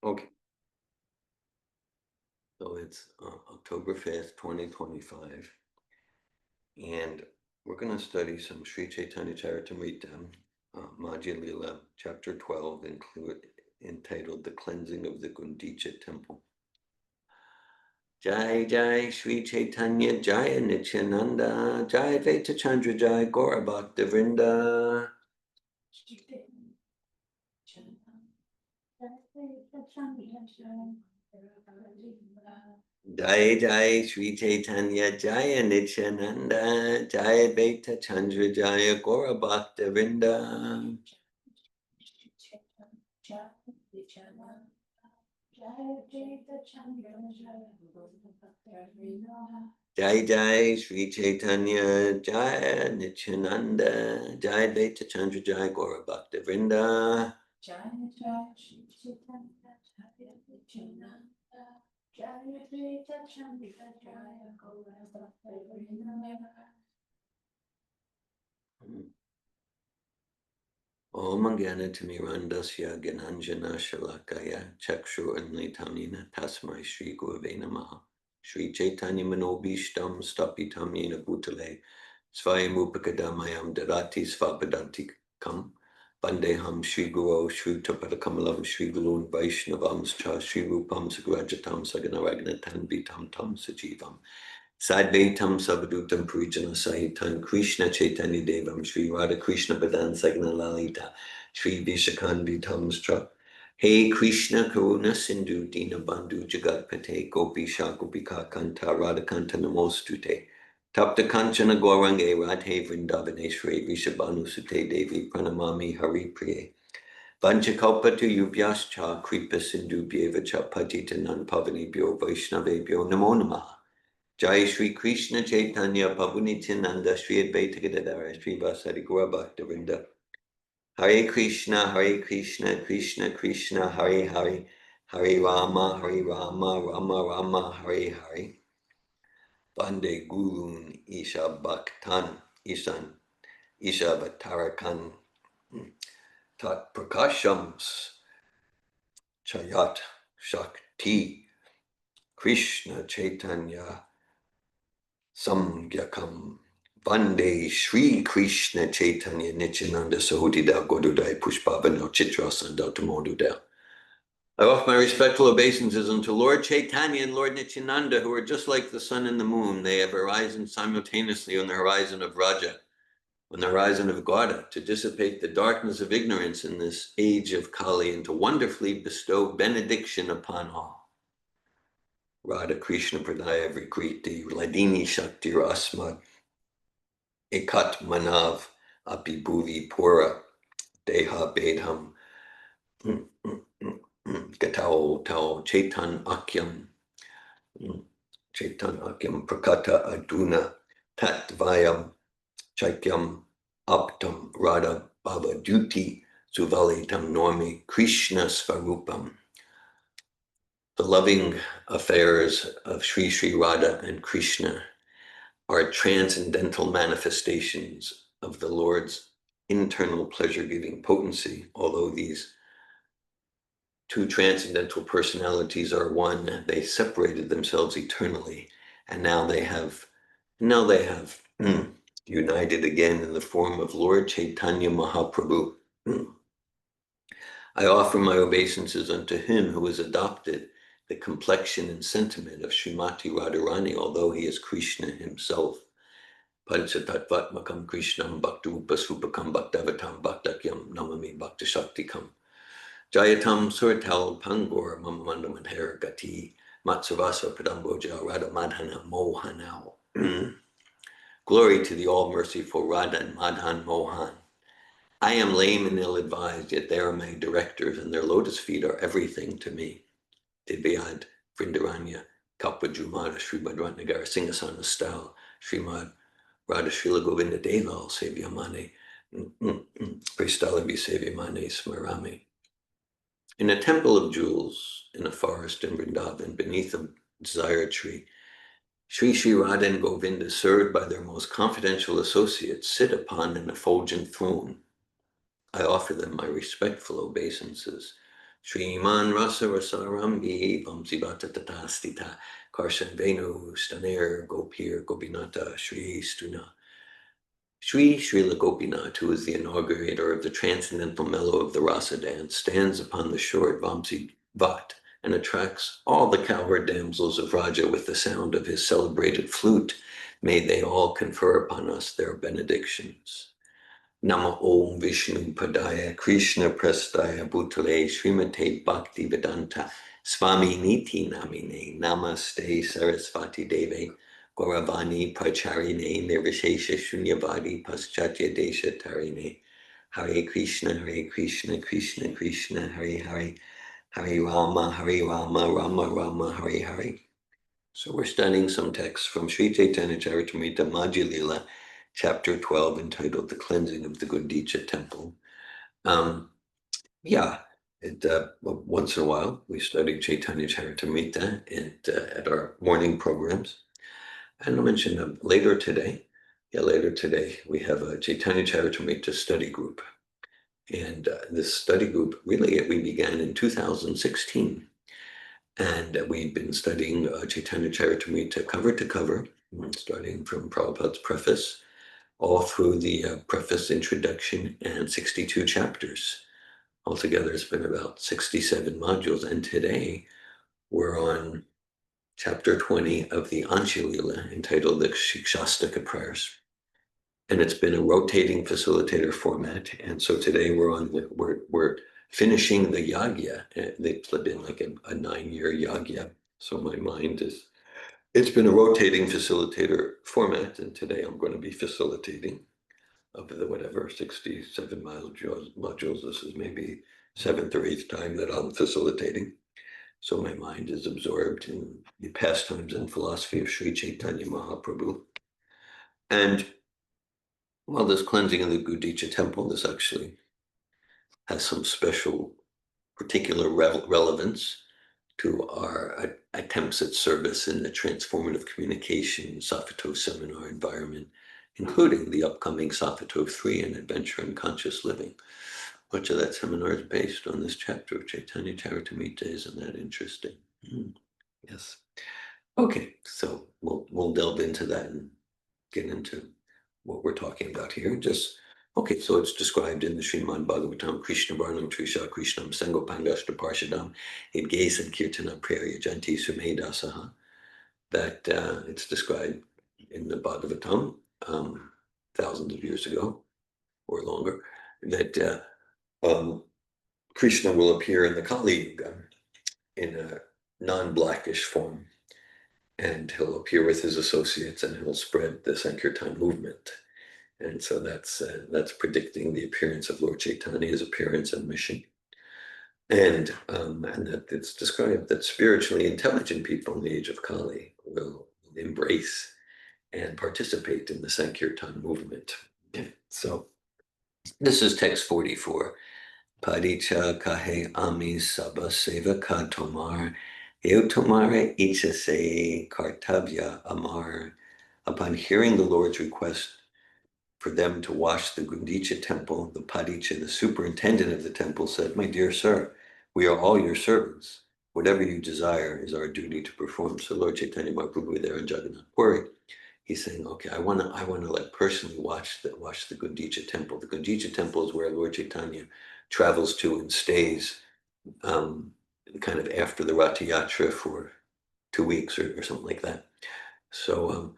Okay. So it's October 5th, 2025. And we're going to study some Sri-Caitanya-caritamrta, Madhya-lila, chapter 12, entitled The Cleansing of the Gundica Temple. Jai Jai Sri Chaitanya Jaya Nityananda Jai Vaita Chandra Jai Gaura Bhakta Vrinda. Jai Jai Sri Chaitanya Jaya Nityananda Jaya Vaita Chandra Jaya Gaura Bhakta Vrinda. Jai Jai Sri Chaitanya Jaya Nityananda Jai Vaita Chandra Jaya Gaura Bhakta Vrinda. Jai Jai Sri Chaitanya Jaya Nityananda Jaya Vaita Chandra Jaya Gaura Bhakta Vrinda. Om Gana Timirandasya Gananjana Shalakaya Chakshu Anlitamina Tasmai Shri Gurave Namaha Sri Chaitanya Manobishtam Stapitam Yena Bhutale Svayamupakadamayam Darati Svapadanti Kam Bandeham Shri Guru Shri Tapadakamalam Shri Gurun Vaishnavamscha Shri Rupam Sagrajatam Saganaragnatam Vitam Tam Sajivam Sadvaitam Savadutam Purijana Sahitam Krishna Chaitanya Devam Sri Radha Krishna Padan Sagna Lalita Sri Vishakanvitamstra Hey Krishna Karuna Sindhu Dina Bandhu Jagatpate Gopi Shakopika Kanta Radha Kanta Namostute Tapta Kanchana Gaurange Radhe Vrindavaneshwari Rishabhanu Sute Devi Pranamami Hari Priye Vanchakalpatu Yubhyascha Kripa Sindhu Bhyevacha Patita Nan Pavanebhyo Vaishnavebhyo Namo Namaha Jai Shri Krishna Chaitanya Prabhu Nityananda Shri Advaita Gadadara Shri Vasari Gaura Bhakta Vrinda. Hare Krishna Krishna Krishna Hare Hare Hare Rama Rama Rama Hare Hare. Vande Gurun Isha Bhaktan Isha Vatarakan Tat Prakashams Chayat Shakti Krishna Chaitanya Samgyakam Vande Shri Krishna Chaitanya Nityananda Sahodida Godudai Pushpavano Chitra Sandatamoduda. I offer my respectful obeisances unto Lord Chaitanya and Lord Nityananda, who are just like the sun and the moon. They have arisen simultaneously on the horizon of Raja, on the horizon of Gauda, to dissipate the darkness of ignorance in this age of Kali and to wonderfully bestow benediction upon all. Radha Krishna Pradaya Vikriti Ladini Shakti Rasma Ekat Manav Api Bhuvi Pura Deha Bedham Gatao Tao Chaitan Akyam Prakata Aduna Tatvayam Chaikyam Aptam Radha Baba Duti Suvalitam Normi Krishna Svarupam. The loving affairs of Sri Sri Radha and Krishna are transcendental manifestations of the Lord's internal pleasure-giving potency. Although these two transcendental personalities are one, they separated themselves eternally, and now they have united again in the form of Lord Chaitanya Mahaprabhu. I offer my obeisances unto him who has adopted the complexion and sentiment of Srimati Radharani, although he is Krishna himself. Panchatatvatmakam Krishnam Bhaktarupasupakam Bhaktavatam Bhaktakyam Namami Bhaktashaktikam Jayatam Surtal Pangor Mamamandamadhara Gati Matsavasa Padamboja Radha Madhana Mohanao. Glory to the all-merciful Radha and Madhan Mohan. I am lame and ill-advised, yet they are my directors, and their lotus feet are everything to me. Divyad Vrindaranya Kalpajumara Srimad Ratnagara Singhasana Style Srimad Radha Srila Govinda Delal Sevyamane Pristalavi Sevyamane Smarami. In a temple of jewels, in a forest in Vrindavan, beneath a desire tree, Sri Sri Radha and Govinda, served by their most confidential associates, sit upon an effulgent throne. I offer them my respectful obeisances. Shriman Rasa Rasarambi Vamsi Bhatta Tatastita Karshan Venu Staner Gopir Gopinata Shri Stuna. Sri Srila Gopinath, who is the inaugurator of the transcendental mellow of the rasa dance, stands upon the shore at Vamsi Vat and attracts all the cowherd damsels of Raja with the sound of his celebrated flute. May they all confer upon us their benedictions. Nama Om Vishnu Padaya Krishna Prastaya Bhutale Srimate Bhakti Vedanta Swami Niti Namine Namaste Sarasvati Deve Gauravani Pacharine Nirvishesha Shunyavadi Paschatya Desha Tarine Hare Krishna Krishna Krishna Hare Hare Hare Rama Rama Rama Hare Hare. So we're studying some texts from Sri-Caitanya-caritamrta Madhya-lila, chapter 12, entitled The Cleansing of the Gundica Temple. Once in a while, we study Chaitanya-caritamrta at our morning programs. And I mentioned later today, we have a Chaitanya-caritamrta study group. And this study group, really, we began in 2016. And we've been studying Chaitanya-caritamrta cover to cover, starting from Prabhupada's preface, all through the preface, introduction, and 62 chapters. Altogether, it's been about 67 modules. And today, we're on chapter 20 of the Madhya-lila, entitled the Shikshastaka Prayers. And it's been a rotating facilitator format. And so today we're finishing the yagya. They've been like a 9-year yagya. So my mind it's been a rotating facilitator format. And today I'm going to be facilitating of the 67 modules. This is maybe 7th or 8th time that I'm facilitating. So my mind is absorbed in the pastimes and philosophy of Sri Chaitanya Mahaprabhu. And well, this cleansing of the Gundica temple, this actually has some special particular relevance to our attempts at service in the transformative communication Sapphato seminar environment, including the upcoming Sapphato 3 and Adventure in Conscious Living. Much of that seminar is based on this chapter of Chaitanya-caritamrta. Isn't that interesting? Yes. Okay, so we'll delve into that and get into what we're talking about here. So it's described in the Srimad Bhagavatam, Krishna Varnam Trisha Krishnam Sangopangashta Parshadam Idge Sankirtana Prarya Janti Sumedasaha, that it's described in the Bhagavatam thousands of years ago or longer, that Krishna will appear in the Kali Yuga in a non-blackish form, and he'll appear with his associates and he'll spread the Sankirtan movement. And so that's predicting the appearance of Lord Chaitanya's appearance and mission. And that it's described that spiritually intelligent people in the age of Kali will embrace and participate in the Sankirtan movement. So this is text 44. Padicha kahe ami sabha sevaka tomar, eu tomare ichase kartavya amar. Upon hearing the Lord's request for them to wash the Gundica temple, the Padicha, the superintendent of the temple, said, "My dear sir, we are all your servants. Whatever you desire is our duty to perform." So Lord Chaitanya Mahaprabhu there in Jagannath Puri, he's saying, "Okay, I want to like personally wash the Gundica temple." The Gundica temple is where Lord Chaitanya travels to and stays, kind of after the Ratha Yatra for 2 weeks or something like that. So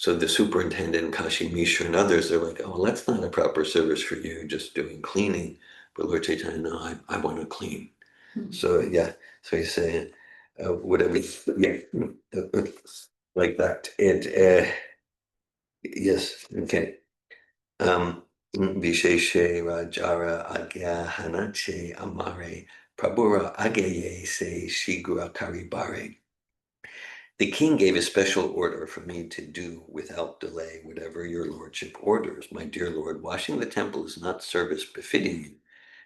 the superintendent, Kashi Mishra, and others, they're like, "Oh, that's not a proper service for you, just doing cleaning." But Lord Chaitanya, "No, I want to clean." Mm-hmm. So he's saying, whatever, like that. And yes, okay. Visheshe Rajara Agya Hanache Amare Prabhura Agaye Se Shigura Karibare. The king gave a special order for me to do without delay whatever your lordship orders. My dear lord, washing the temple is not service befitting you.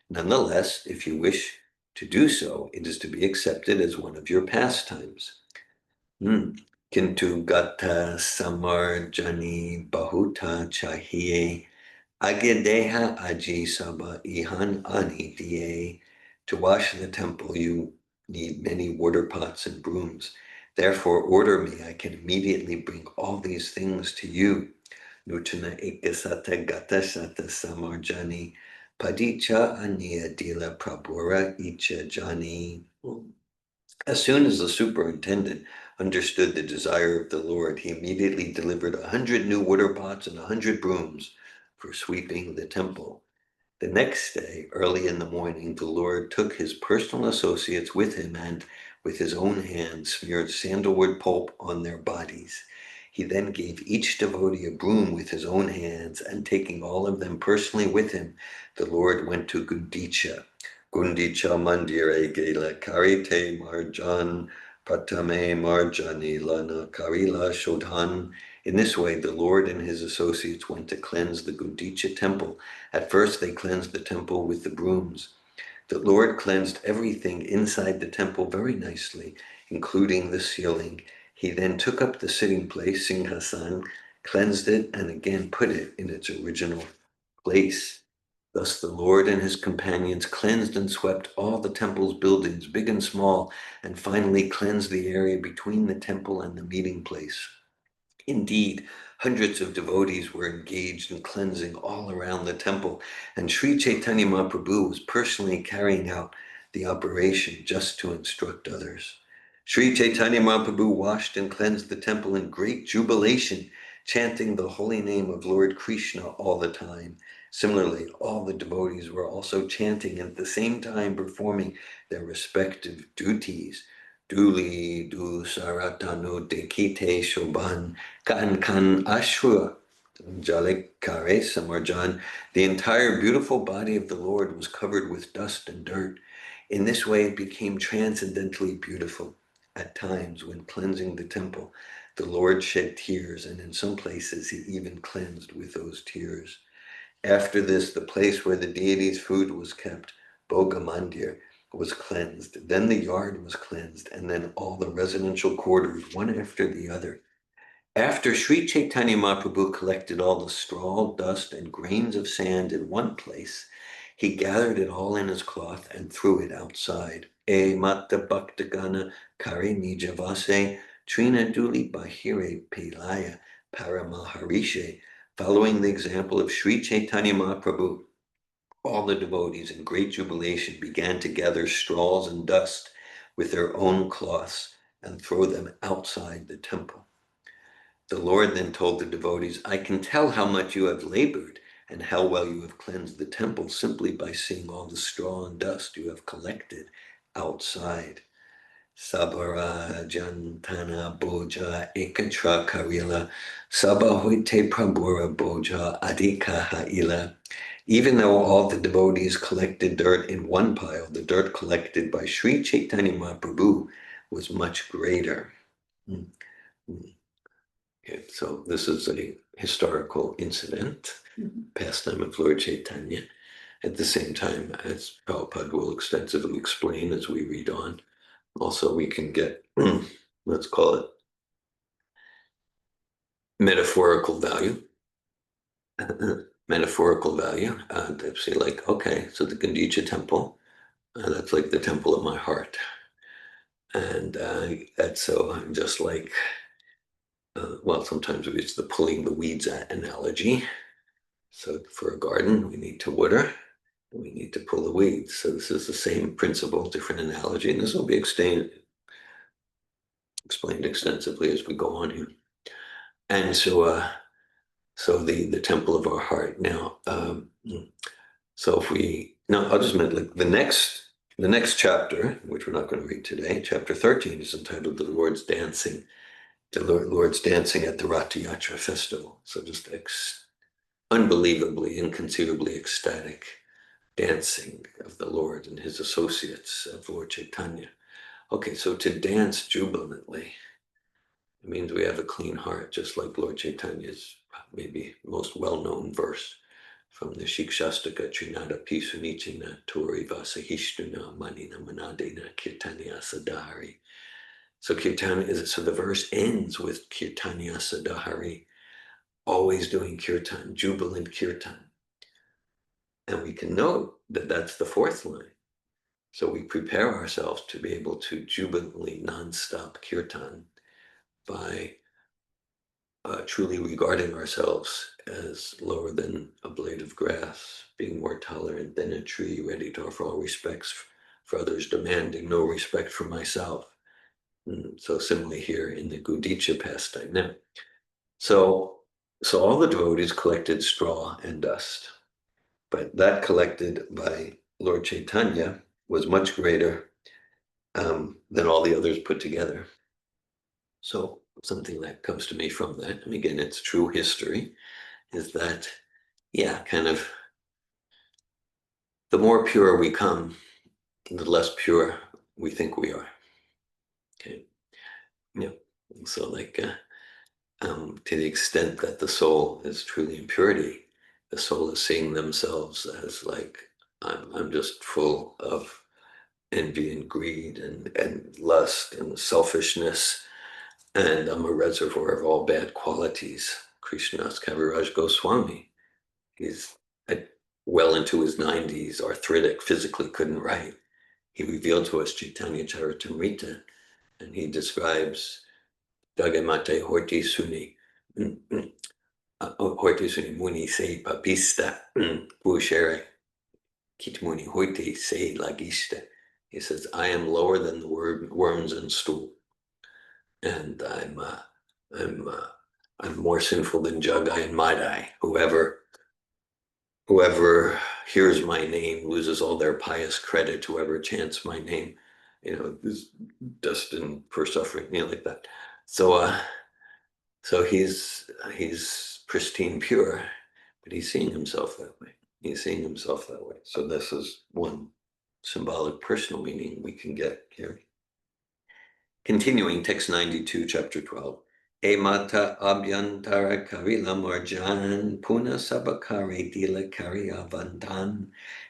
Nonetheless, if you wish to do so, it is to be accepted as one of your pastimes. Kintu gata samarjani bahuta chahiye agyadeha aji sabha ihan ani diye To wash the temple, you need many water pots and brooms. Therefore, order me, I can immediately bring all these things to you. Nutana ekasata gata sata samarjani padicha aniya dila prabhura icha jani. As soon as the superintendent understood the desire of the Lord, he immediately delivered 100 new water pots and 100 brooms for sweeping the temple. The next day, early in the morning, the Lord took his personal associates with him and, with his own hands, smeared sandalwood pulp on their bodies. He then gave each devotee a broom with his own hands, and taking all of them personally with him, the Lord went to Gundica. Gundica mandire gela karite marjan pratame marjani lana karila shodhan. In this way, the Lord and his associates went to cleanse the Gundica temple. At first, they cleansed the temple with the brooms. The Lord cleansed everything inside the temple very nicely, including the ceiling. He then took up the sitting place, Singhasan, cleansed it, and again put it in its original place. Thus the Lord and his companions cleansed and swept all the temple's buildings, big and small, and finally cleansed the area between the temple and the meeting place. Indeed, hundreds of devotees were engaged in cleansing all around the temple, and Sri-Caitanya Mahaprabhu was personally carrying out the operation just to instruct others. Sri-Caitanya Mahaprabhu washed and cleansed the temple in great jubilation, chanting the holy name of Lord Krishna all the time. Similarly, all the devotees were also chanting and at the same time performing their respective duties. Duli du saratano dekite shoban kan ashura jalik kare samarjan. The entire beautiful body of the Lord was covered with dust and dirt. In this way, it became transcendently beautiful. At times, when cleansing the temple, the Lord shed tears, and in some places, he even cleansed with those tears. After this, the place where the deity's food was kept, Bogamandir, was cleansed. Then the yard was cleansed, and then all the residential quarters, one after the other. After Sri Chaitanya Mahaprabhu collected all the straw, dust, and grains of sand in one place, he gathered it all in his cloth and threw it outside. E matta bhaktagana kare nijavase trina duli bahire pelaya paramaharishe. Following the example of Sri Chaitanya Mahaprabhu, all the devotees in great jubilation began to gather straws and dust with their own cloths and throw them outside the temple. The Lord then told the devotees, I can tell how much you have labored and how well you have cleansed the temple simply by seeing all the straw and dust you have collected outside. Sabara jantana boja ekatra karila sabahoite prabhura boja adika haila. Even though all the devotees collected dirt in one pile, the dirt collected by Sri Chaitanya Mahaprabhu was much greater. Okay, so this is a historical incident, pastime of Lord Chaitanya. At the same time, as Prabhupada will extensively explain as we read on, also we can get, let's call it, metaphorical value. Metaphorical value. To say like, okay, so the Gundica temple, that's like the temple of my heart. And that's so just like, well, sometimes it's the pulling the weeds analogy. So for a garden, we need to water, and we need to pull the weeds. So this is the same principle, different analogy, and this will be explained extensively as we go on here. And so, so the temple of our heart. Now, so if we now, I'll just mention like the next chapter, which we're not going to read today, chapter 13, is entitled "The Lord's Dancing." The Lord's dancing at the Ratha Yatra festival. So just unbelievably, inconceivably ecstatic dancing of the Lord and his associates of Lord Chaitanya. Okay, so to dance jubilantly, it means we have a clean heart, just like Lord Chaitanya's maybe most well-known verse from the Shikshastaka Trinada Pisunichina Tori Vasahishtuna Manina Manadena Kirtanya Sadhari. So Kirtanya is so the verse ends with Kirtanya Sadhari, always doing kirtan, jubilant kirtan. And we can note that that's the fourth line. So we prepare ourselves to be able to jubilantly non-stop kirtan by truly regarding ourselves as lower than a blade of grass, being more tolerant than a tree, ready to offer all respects for others, demanding no respect for myself. So similarly here in the Gundica pastime. Now, so all the devotees collected straw and dust, but that collected by Lord Chaitanya was much greater than all the others put together. So something that comes to me from that, and again, it's true history, is that, yeah, kind of the more pure we come, the less pure we think we are. Okay, yeah. So like, to the extent that the soul is truly in purity, the soul is seeing themselves as like, I'm just full of envy and greed and lust and selfishness, and I'm a reservoir of all bad qualities. Krishnadas Kaviraj Goswami, he's well into his 90s, arthritic, physically couldn't write. He revealed to us Chaitanya-caritamrta, and he describes Dagamate Horti Suni, Horti Suni Muni Se Papista, Pushere Kitmuni Horti Se Lagista. He says, I am lower than the worms and stool, and I'm more sinful than Jagai and Madai. Whoever hears my name loses all their pious credit. Whoever chants my name, is destined for suffering, like that. So he's pristine pure, but he's seeing himself that way. He's seeing himself that way. So this is one symbolic personal meaning we can get here. Continuing, text 92, chapter 12. Emata abhyantara kavila marjan puna sabakare dila karyavantan.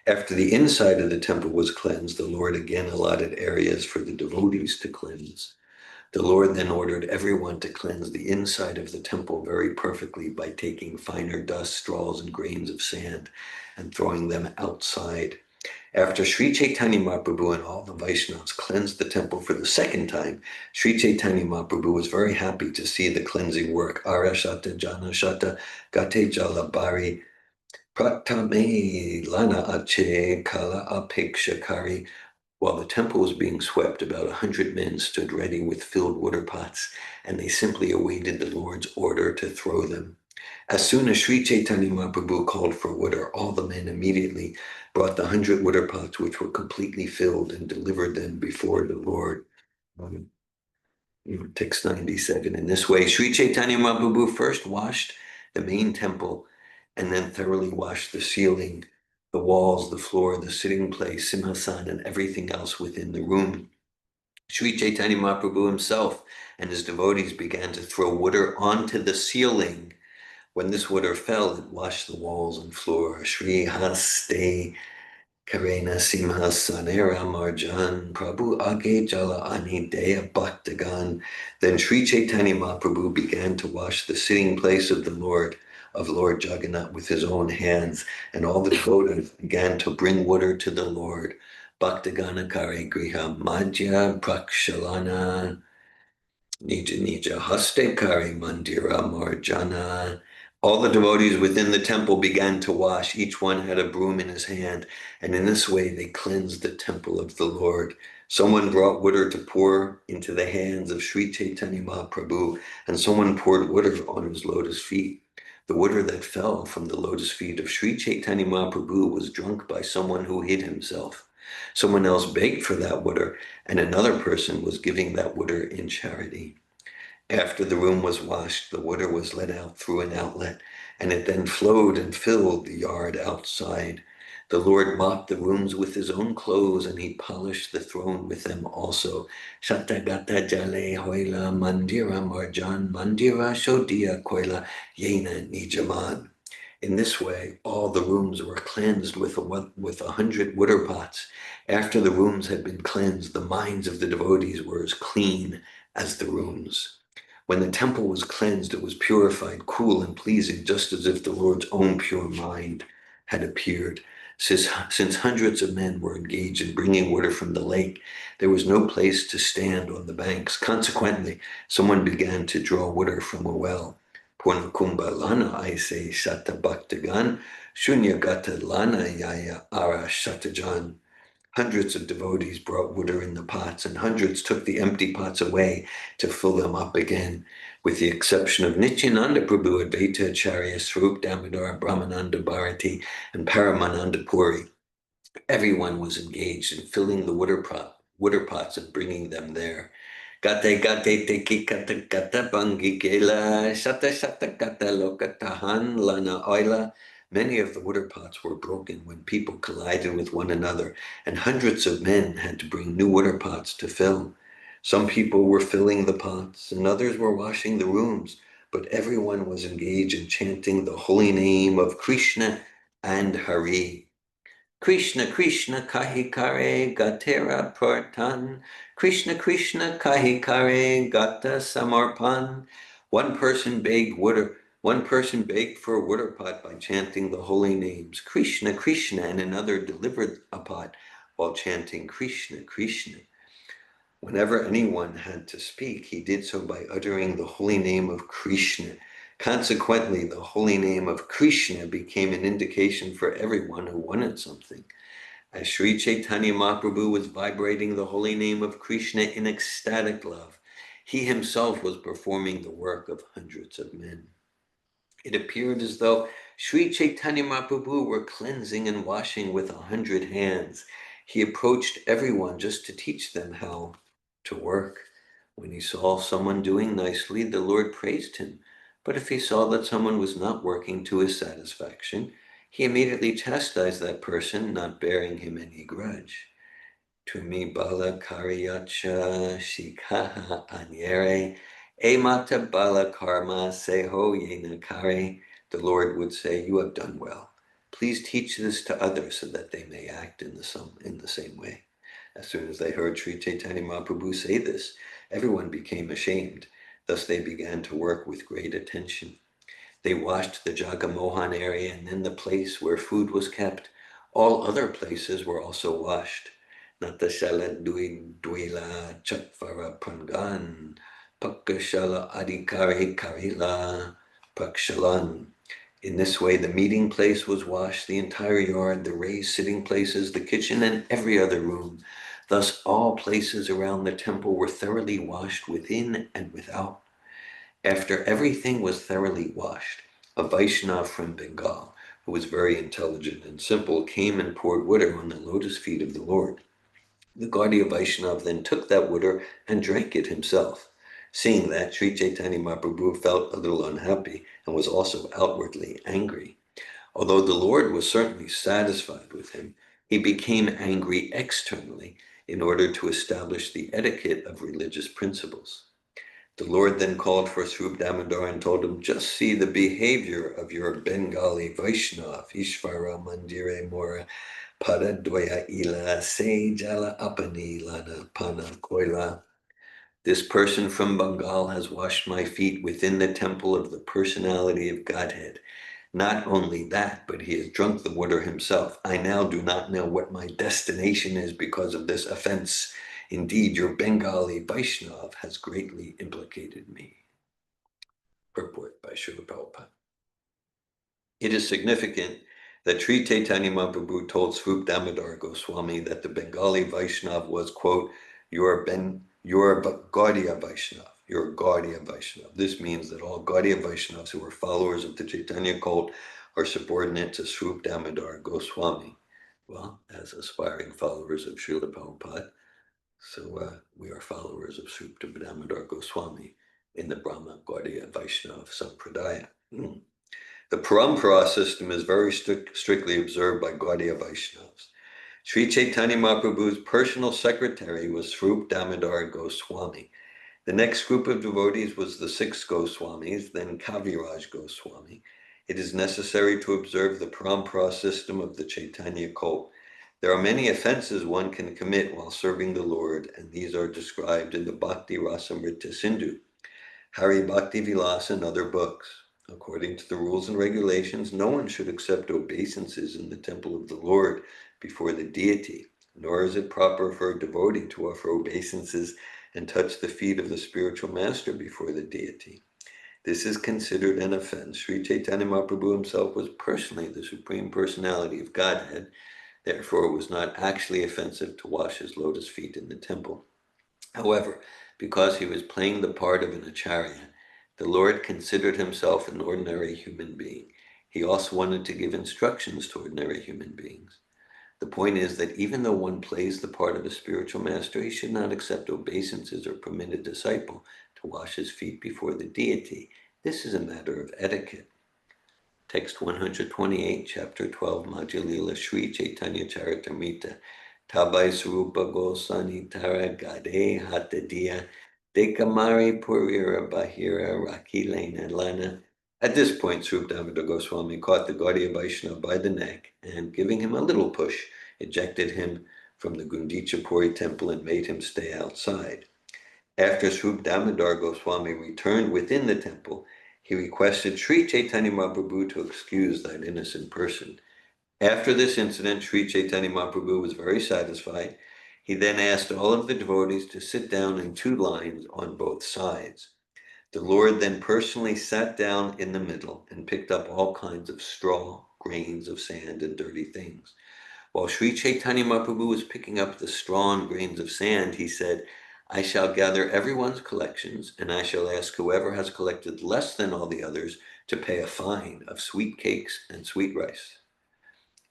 After the inside of the temple was cleansed, the Lord again allotted areas for the devotees to cleanse. The Lord then ordered everyone to cleanse the inside of the temple very perfectly by taking finer dust, straws, and grains of sand and throwing them outside. After Sri Chaitanya Mahaprabhu and all the Vaishnavas cleansed the temple for the second time, Sri Chaitanya Mahaprabhu was very happy to see the cleansing work. Arashata Jana Shata Gate Jalabari Pratame Lana Ache Kala Apekshakari. While the temple was being swept, about 100 men stood ready with filled water pots, and they simply awaited the Lord's order to throw them. As soon as Sri Chaitanya Mahaprabhu called for water, all the men immediately brought the 100 water pots, which were completely filled, and delivered them before the Lord. Text 97. In this way, Sri Chaitanya Mahaprabhu first washed the main temple and then thoroughly washed the ceiling, the walls, the floor, the sitting place, simhasan, and everything else within the room. Sri Chaitanya Mahaprabhu himself and his devotees began to throw water onto the ceiling. When this water fell, it washed the walls and floor. Sri Haste Karena Simhasanera Marjan Prabhu Age Jala Ani Dea Bhaktagan. Then Sri Chaitanya Mahaprabhu began to wash the sitting place of Lord Jagannath with his own hands, and all the devotees began to bring water to the Lord. Bhaktagana Kare Griha Madhya Prakshalana Nija Nija Haste Kare Mandira Marjana. All the devotees within the temple began to wash. Each one had a broom in his hand, and in this way they cleansed the temple of the Lord. Someone brought water to pour into the hands of Sri Chaitanya Mahaprabhu, and someone poured water on his lotus feet. The water that fell from the lotus feet of Sri Chaitanya Mahaprabhu was drunk by someone who hid himself. Someone else begged for that water, and another person was giving that water in charity. After the room was washed, the water was let out through an outlet, and it then flowed and filled the yard outside. The Lord mopped the rooms with his own clothes, and he polished the throne with them also. Shatagata jale hoila mandira marjan mandira shodia koila yena nijaman. In this way, all the rooms were cleansed with 100 water pots. After the rooms had been cleansed, the minds of the devotees were as clean as the rooms. When the temple was cleansed, it was purified, cool, and pleasing, just as if the Lord's own pure mind had appeared. Since hundreds of men were engaged in bringing water from the lake, there was no place to stand on the banks. Consequently, someone began to draw water from a well. Purnakumbha lana aise shata bhaktagan, shunya gata lana yaya ara shatajan. Hundreds of devotees brought water in the pots, and hundreds took the empty pots away to fill them up again, with the exception of Nityananda Prabhu, Advaita Acharya, Swarup Damodar, Brahmananda Bharati, and Paramananda Puri. Everyone was engaged in filling the water pots and bringing them there. Gate gate teki kata kata bangi gela shata shata kata lokatahan lana oila. Many of the water pots were broken when people collided with one another, and hundreds of men had to bring new water pots to fill. Some people were filling the pots, and others were washing the rooms, but everyone was engaged in chanting the holy name of Krishna and Hari. Krishna Krishna kahi kare gatera pratan. Krishna Krishna kahi kare gata samarpan. One person begged for a water pot by chanting the holy names Krishna Krishna, and another delivered a pot while chanting Krishna Krishna. Whenever anyone had to speak, he did so by uttering the holy name of Krishna. Consequently, the holy name of Krishna became an indication for everyone who wanted something. As Sri Chaitanya Mahaprabhu was vibrating the holy name of Krishna in ecstatic love, he himself was performing the work of hundreds of men. It appeared as though Sri Chaitanya Mahaprabhu were cleansing and washing with 100 hands. He approached everyone just to teach them how to work. When he saw someone doing nicely, the Lord praised him. But if he saw that someone was not working to his satisfaction, he immediately chastised that person, not bearing him any grudge. Tumi bala karyacha shikaha anyere, emata bala karma seho yena kare. The Lord would say, "You have done well. Please teach this to others so that they may act in the same way." As soon as they heard Sri Chaitanya Mahaprabhu say this, everyone became ashamed. Thus they began to work with great attention. They washed the Jagamohan area and then the place where food was kept. All other places were also washed. Natashala Duila Chatvara Prangan Pakashala Adhikari Karila Pakshalan. In this way, the meeting place was washed, the entire yard, the raised sitting places, the kitchen, and every other room. Thus, all places around the temple were thoroughly washed within and without. After everything was thoroughly washed, a Vaishnava from Bengal, who was very intelligent and simple, came and poured water on the lotus feet of the Lord. The Gaudiya Vaishnava then took that water and drank it himself. Seeing that, Sri Chaitanya Mahaprabhu felt a little unhappy and was also outwardly angry. Although the Lord was certainly satisfied with him, he became angry externally in order to establish the etiquette of religious principles. The Lord then called for Swarup Damodar and told him, "Just see the behavior of your Bengali Vaishnava, Ishvara Mandire Mora Padadwaya Ila Se Jala Apani Lana Pana Koila." This person from Bengal has washed my feet within the temple of the personality of Godhead. Not only that, but he has drunk the water himself. I now do not know what my destination is because of this offense. Indeed, your Bengali Vaishnav has greatly implicated me. Purport by Srila Prabhupada. It is significant that Sri Chaitanya Mahaprabhu told Swarup Damodar Goswami that the Bengali Vaishnav was, quote, your Gaudiya Vaishnav. You're Gaudiya Vaishnav. This means that all Gaudiya Vaishnavas who are followers of the Chaitanya cult are subordinate to Swarup Damodar Goswami. Well, as aspiring followers of Srila Prabhupada, so we are followers of Swarup Damodar Goswami in the Brahma Gaudiya Vaishnava Sampradaya. The Parampara system is very strictly observed by Gaudiya Vaishnavas. Sri Chaitanya Mahaprabhu's personal secretary was Swarup Damodar Goswami. The next group of devotees was the 6 Goswamis, then Kaviraj Goswami. It is necessary to observe the Parampara system of the Chaitanya cult. There are many offenses one can commit while serving the Lord, and these are described in the Bhakti Rasamrita Sindhu, Hari Bhakti Vilas, and other books. According to the rules and regulations, no one should accept obeisances in the temple of the Lord before the deity, nor is it proper for a devotee to offer obeisances and touch the feet of the spiritual master before the deity. This is considered an offense. Sri Chaitanya Mahaprabhu himself was personally the Supreme Personality of Godhead, therefore it was not actually offensive to wash his lotus feet in the temple. However, because he was playing the part of an acharya, the Lord considered himself an ordinary human being. He also wanted to give instructions to ordinary human beings. The point is that even though one plays the part of a spiritual master, he should not accept obeisances or permit a disciple to wash his feet before the deity. This is a matter of etiquette. Text 128, chapter 12, Madhya-lila, Sri-Caitanya-caritamrta. Tabai Srupa Gosani Tara Gade Hatadiya Dekamari Purira Bahira Rakilena Lana. At this point, Srupa Damodar Goswami caught the Gaudiya Vaishnava by the neck and, giving him a little push, ejected him from the Gundica Puri temple and made him stay outside. After Srupa Damodar Goswami returned within the temple, he requested Sri Chaitanya Mahaprabhu to excuse that innocent person. After this incident, Sri Chaitanya Mahaprabhu was very satisfied. He then asked all of the devotees to sit down in two lines on both sides. The Lord then personally sat down in the middle and picked up all kinds of straw, grains of sand, and dirty things. While Sri Chaitanya Mahaprabhu was picking up the straw and grains of sand, he said, I shall gather everyone's collections, and I shall ask whoever has collected less than all the others to pay a fine of sweet cakes and sweet rice.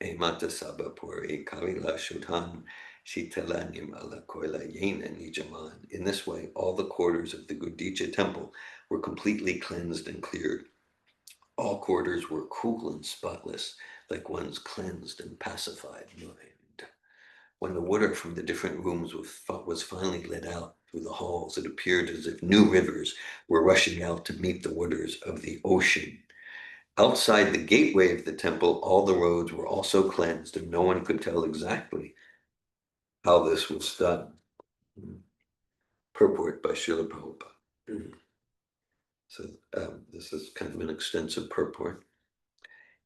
Emata Sabapuri Kavila Shodhan Shitalanyamala Koila Yena Nijaman. In this way, all the quarters of the Gundica temple were completely cleansed and cleared. All quarters were cool and spotless, like one's cleansed and pacified mind. When the water from the different rooms was finally let out through the halls, it appeared as if new rivers were rushing out to meet the waters of the ocean. Outside the gateway of the temple, all the roads were also cleansed, and no one could tell exactly how this was done. Purport by Srila Prabhupada. So this is kind of an extensive purport.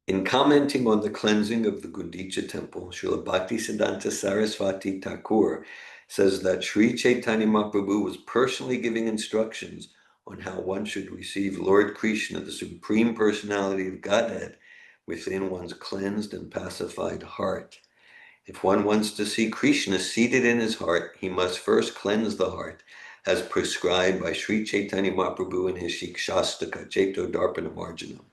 In commenting on the cleansing of the Gundica temple, Srila Bhaktisiddhanta Saraswati Thakur says that Sri Chaitanya Mahaprabhu was personally giving instructions on how one should receive Lord Krishna, the Supreme Personality of Godhead, within one's cleansed and pacified heart. If one wants to see Krishna seated in his heart, he must first cleanse the heart, as prescribed by Sri Chaitanya Mahaprabhu in his Shikshastaka, Cheto Darpana Marjanam.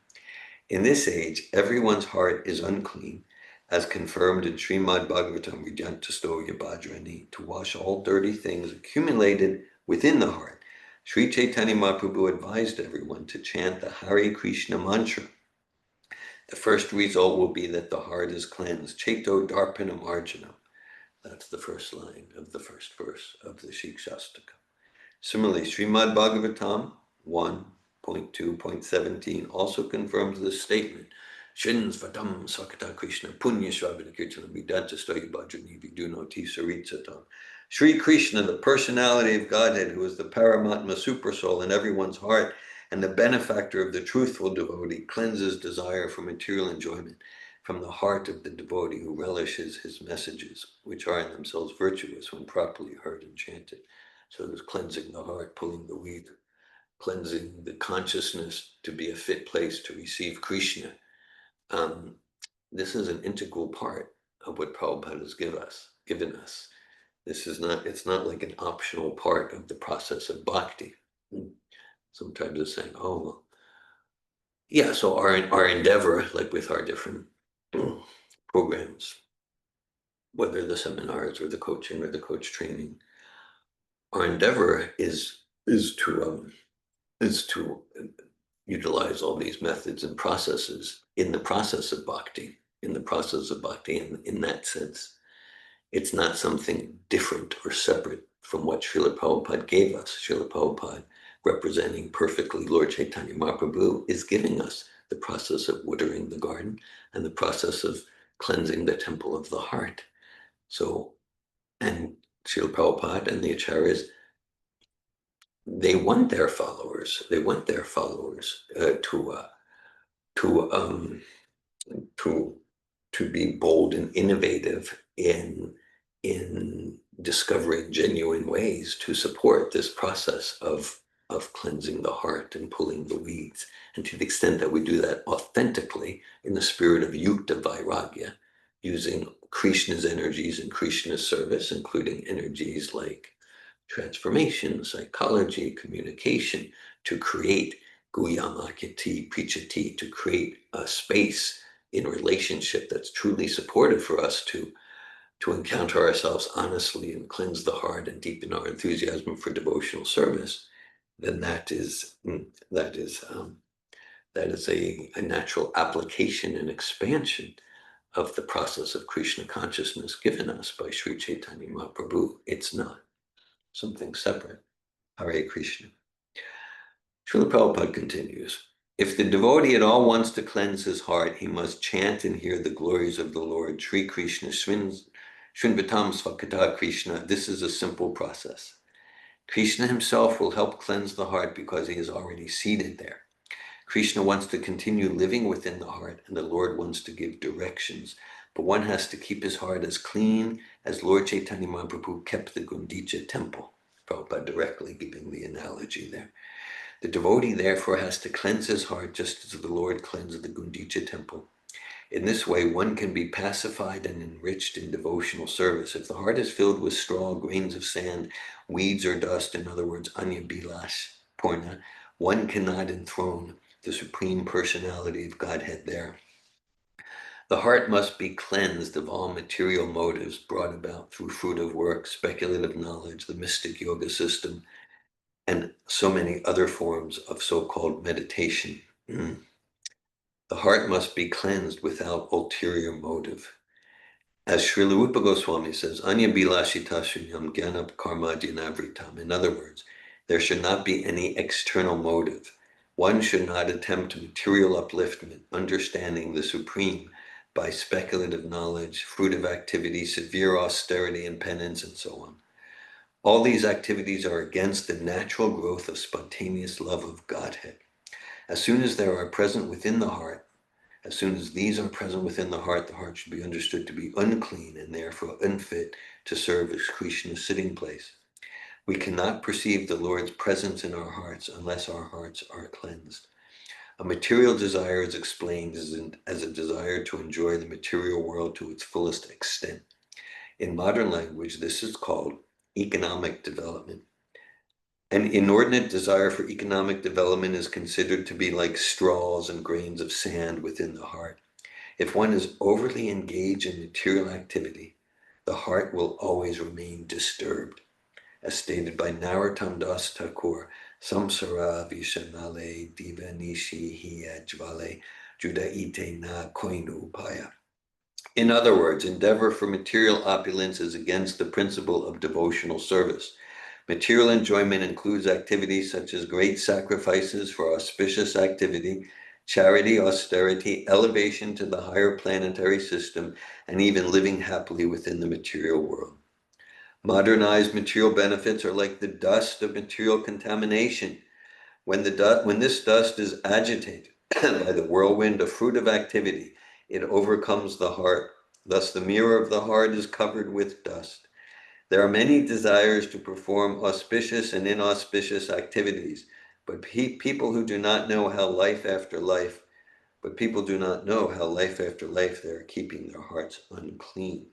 In this age, everyone's heart is unclean, as confirmed in Srimad Bhagavatam Vidyantastoya Bhadrani, to wash all dirty things accumulated within the heart. Sri Chaitanya Mahaprabhu advised everyone to chant the Hare Krishna mantra. The first result will be that the heart is cleansed. Cheto Darpana Marjanam. That's the first line of the first verse of the Shikshastaka. Similarly, Srimad Bhagavatam 1.2.17 also confirms this statement. Shin Svatam Sakata Krishna Punya Shravana Kirtana Vidanta Stoya Bhajani Vidunoti Saritsatam. Sri Krishna, the personality of Godhead, who is the Paramatma Supersoul in everyone's heart and the benefactor of the truthful devotee, cleanses desire for material enjoyment from the heart of the devotee who relishes his messages, which are in themselves virtuous when properly heard and chanted. So there's cleansing the heart, pulling the weed, cleansing the consciousness to be a fit place to receive Krishna. This is an integral part of what Prabhupada has given us. It's not like an optional part of the process of bhakti. Sometimes it's saying, oh, well, yeah, so our endeavor, like with our different programs, whether the seminars or the coaching or the coach training, our endeavor is to utilize all these methods and processes in the process of bhakti. In that sense, it's not something different or separate from what Srila Prabhupada gave us. Srila Prabhupada, representing perfectly Lord Chaitanya Mahaprabhu, is giving us the process of watering the garden and the process of cleansing the temple of the heart. So, and Srila Prabhupada and the Acharyas, they want their followers to to to be bold and innovative in discovering genuine ways to support this process of cleansing the heart and pulling the weeds. And to the extent that we do that authentically in the spirit of yukta vairagya, using Krishna's energies in Krishna's service, including energies like transformation, psychology, communication, to create guyamakiti, prichati, to create a space in relationship that's truly supportive for us to encounter ourselves honestly and cleanse the heart and deepen our enthusiasm for devotional service, then that is a natural application and expansion of the process of Krishna consciousness given us by Sri Chaitanya Mahaprabhu. It's not something separate. Hare Krishna. Srila Prabhupada continues, if the devotee at all wants to cleanse his heart, he must chant and hear the glories of the Lord, Sri Krishna, Shrinvatam Svakata Krishna. This is a simple process. Krishna himself will help cleanse the heart because he is already seated there. Krishna wants to continue living within the heart, and the Lord wants to give directions. But one has to keep his heart as clean as Lord Chaitanya Mahaprabhu kept the Gundica temple. Prabhupada directly giving the analogy there. The devotee therefore has to cleanse his heart just as the Lord cleansed the Gundica temple. In this way, one can be pacified and enriched in devotional service. If the heart is filled with straw, grains of sand, weeds or dust, in other words, anya bilash porna, one cannot enthrone the Supreme Personality of Godhead there. The heart must be cleansed of all material motives brought about through fruitive work, speculative knowledge, the mystic yoga system, and so many other forms of so-called meditation. The heart must be cleansed without ulterior motive. As Srila Rupa Goswami says, Anya bilashita shunyam jnana karmadyanavritam. In other words, there should not be any external motive. One should not attempt material upliftment, understanding the Supreme by speculative knowledge, fruitive activity, severe austerity and penance, and so on. All these activities are against the natural growth of spontaneous love of Godhead. As soon as there are present within the heart, as soon as these are present within the heart should be understood to be unclean and therefore unfit to serve as Krishna's sitting place. We cannot perceive the Lord's presence in our hearts unless our hearts are cleansed. A material desire is explained as a desire to enjoy the material world to its fullest extent. In modern language, this is called economic development. An inordinate desire for economic development is considered to be like straws and grains of sand within the heart. If one is overly engaged in material activity, the heart will always remain disturbed. As stated by Narottam Das Thakur, Samsara Vishanale Divanishi Hiya Jvale Judaite Na Koinu Upaya. In other words, endeavor for material opulence is against the principle of devotional service. Material enjoyment includes activities such as great sacrifices for auspicious activity, charity, austerity, elevation to the higher planetary system, and even living happily within the material world. Modernized material benefits are like the dust of material contamination. When this dust is agitated by the whirlwind of fruitive activity, it overcomes the heart. Thus, the mirror of the heart is covered with dust. There are many desires to perform auspicious and inauspicious activities, but people do not know how life after life they are keeping their hearts unclean.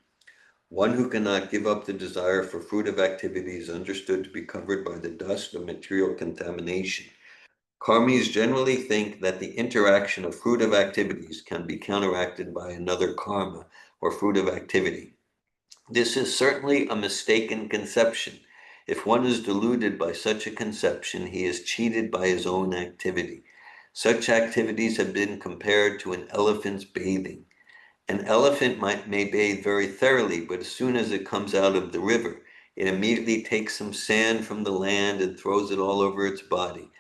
One who cannot give up the desire for fruitive activity is understood to be covered by the dust of material contamination. Karmis generally think that the interaction of fruitive activities can be counteracted by another karma or fruitive activity. This is certainly a mistaken conception. If one is deluded by such a conception, he is cheated by his own activity. Such activities have been compared to an elephant's bathing. An elephant may bathe very thoroughly, but as soon as it comes out of the river, it immediately takes some sand from the land and throws it all over its body.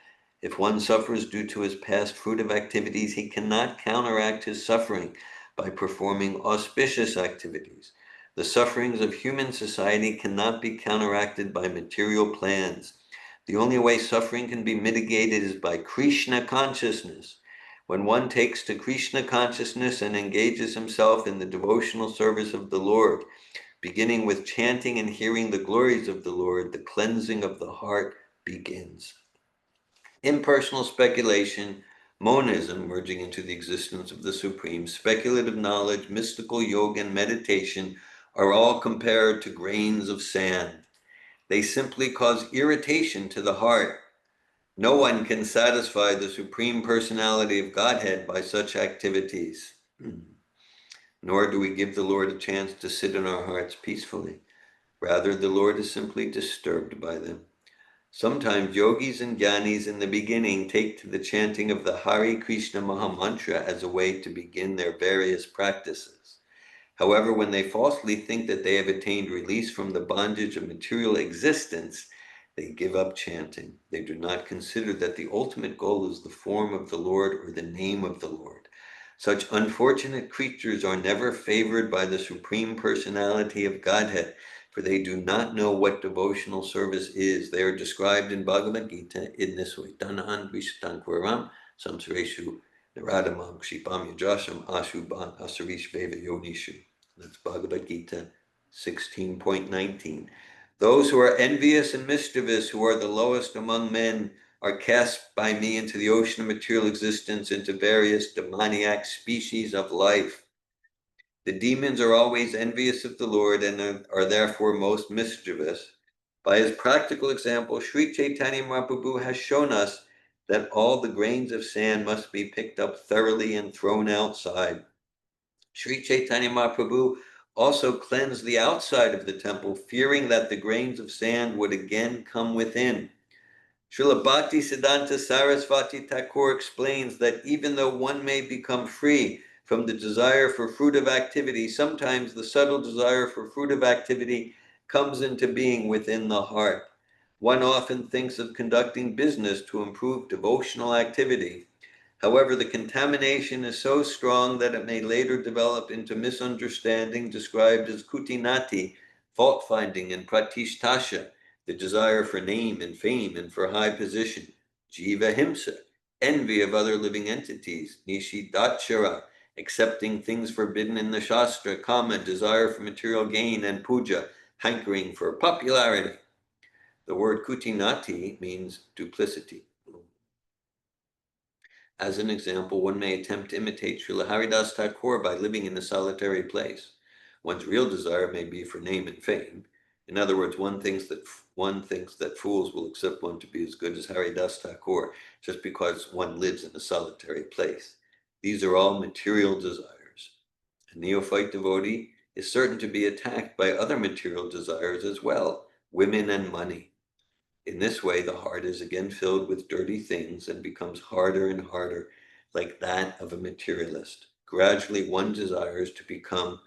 If one suffers due to his past fruitive activities, he cannot counteract his suffering by performing auspicious activities. The sufferings of human society cannot be counteracted by material plans. The only way suffering can be mitigated is by Krishna consciousness. When one takes to Krishna consciousness and engages himself in the devotional service of the Lord, beginning with chanting and hearing the glories of the Lord, the cleansing of the heart begins. Impersonal speculation, monism merging into the existence of the Supreme, speculative knowledge, mystical yoga, and meditation are all compared to grains of sand. They simply cause irritation to the heart. No one can satisfy the Supreme Personality of Godhead by such activities. Nor do we give the Lord a chance to sit in our hearts peacefully. Rather, the Lord is simply disturbed by them. Sometimes yogis and jnanis in the beginning take to the chanting of the Hare Krishna Mahamantra as a way to begin their various practices. However, when they falsely think that they have attained release from the bondage of material existence, they give up chanting. They do not consider that the ultimate goal is the form of the Lord or the name of the Lord. Such unfortunate creatures are never favored by the Supreme Personality of Godhead, for they do not know what devotional service is. They are described in Bhagavad Gita in this way. Tanahan Vishtankwaram Samsareshu Naradamam Kshipam Yajasham Ashubhan Asarish Veva Yonishu. That's Bhagavad Gita 16.19. Those who are envious and mischievous, who are the lowest among men, are cast by me into the ocean of material existence, into various demoniac species of life. The demons are always envious of the Lord and are therefore most mischievous. By his practical example, Sri-Caitanya-caritamrta has shown us that all the grains of sand must be picked up thoroughly and thrown outside. Sri-Caitanya-caritamrta also cleansed the outside of the temple, fearing that the grains of sand would again come within. Srila Bhaktisiddhanta Sarasvati Thakur explains that even though one may become free from the desire for fruitive activity, sometimes the subtle desire for fruitive activity comes into being within the heart. One often thinks of conducting business to improve devotional activity. However, the contamination is so strong that it may later develop into misunderstanding described as kutinati, fault-finding, and pratishtasha, the desire for name and fame and for high position, jiva himsa, envy of other living entities, nishidachara, accepting things forbidden in the Shastra, kama, desire for material gain, and puja, hankering for popularity. The word kutinati means duplicity. As an example, one may attempt to imitate Srila Haridas Thakur by living in a solitary place. One's real desire may be for name and fame. In other words, one thinks that fools will accept one to be as good as Haridas Thakur just because one lives in a solitary place. These are all material desires. A neophyte devotee is certain to be attacked by other material desires as well, women and money. In this way, the heart is again filled with dirty things and becomes harder and harder, like that of a materialist. Gradually, one desires to become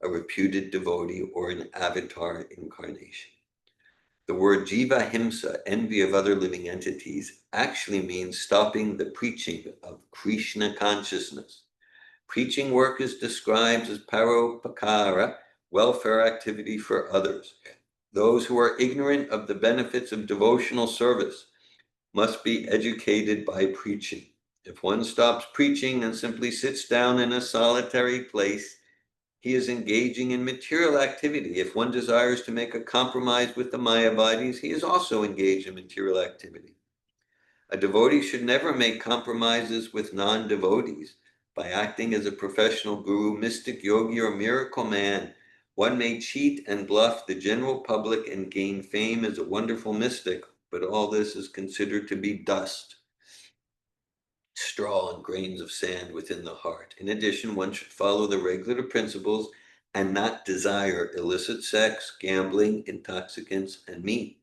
a reputed devotee or an avatar incarnation. The word jiva himsa, envy of other living entities, actually means stopping the preaching of Krishna consciousness. Preaching work is described as paropakara, welfare activity for others. Those who are ignorant of the benefits of devotional service must be educated by preaching. If one stops preaching and simply sits down in a solitary place, he is engaging in material activity. If one desires to make a compromise with the Maya bodies, he is also engaged in material activity. A devotee should never make compromises with non-devotees. By acting as a professional guru, mystic, yogi, or miracle man, one may cheat and bluff the general public and gain fame as a wonderful mystic, but all this is considered to be dust, straw, and grains of sand within the heart. In addition, one should follow the regular principles and not desire illicit sex, gambling, intoxicants, and meat.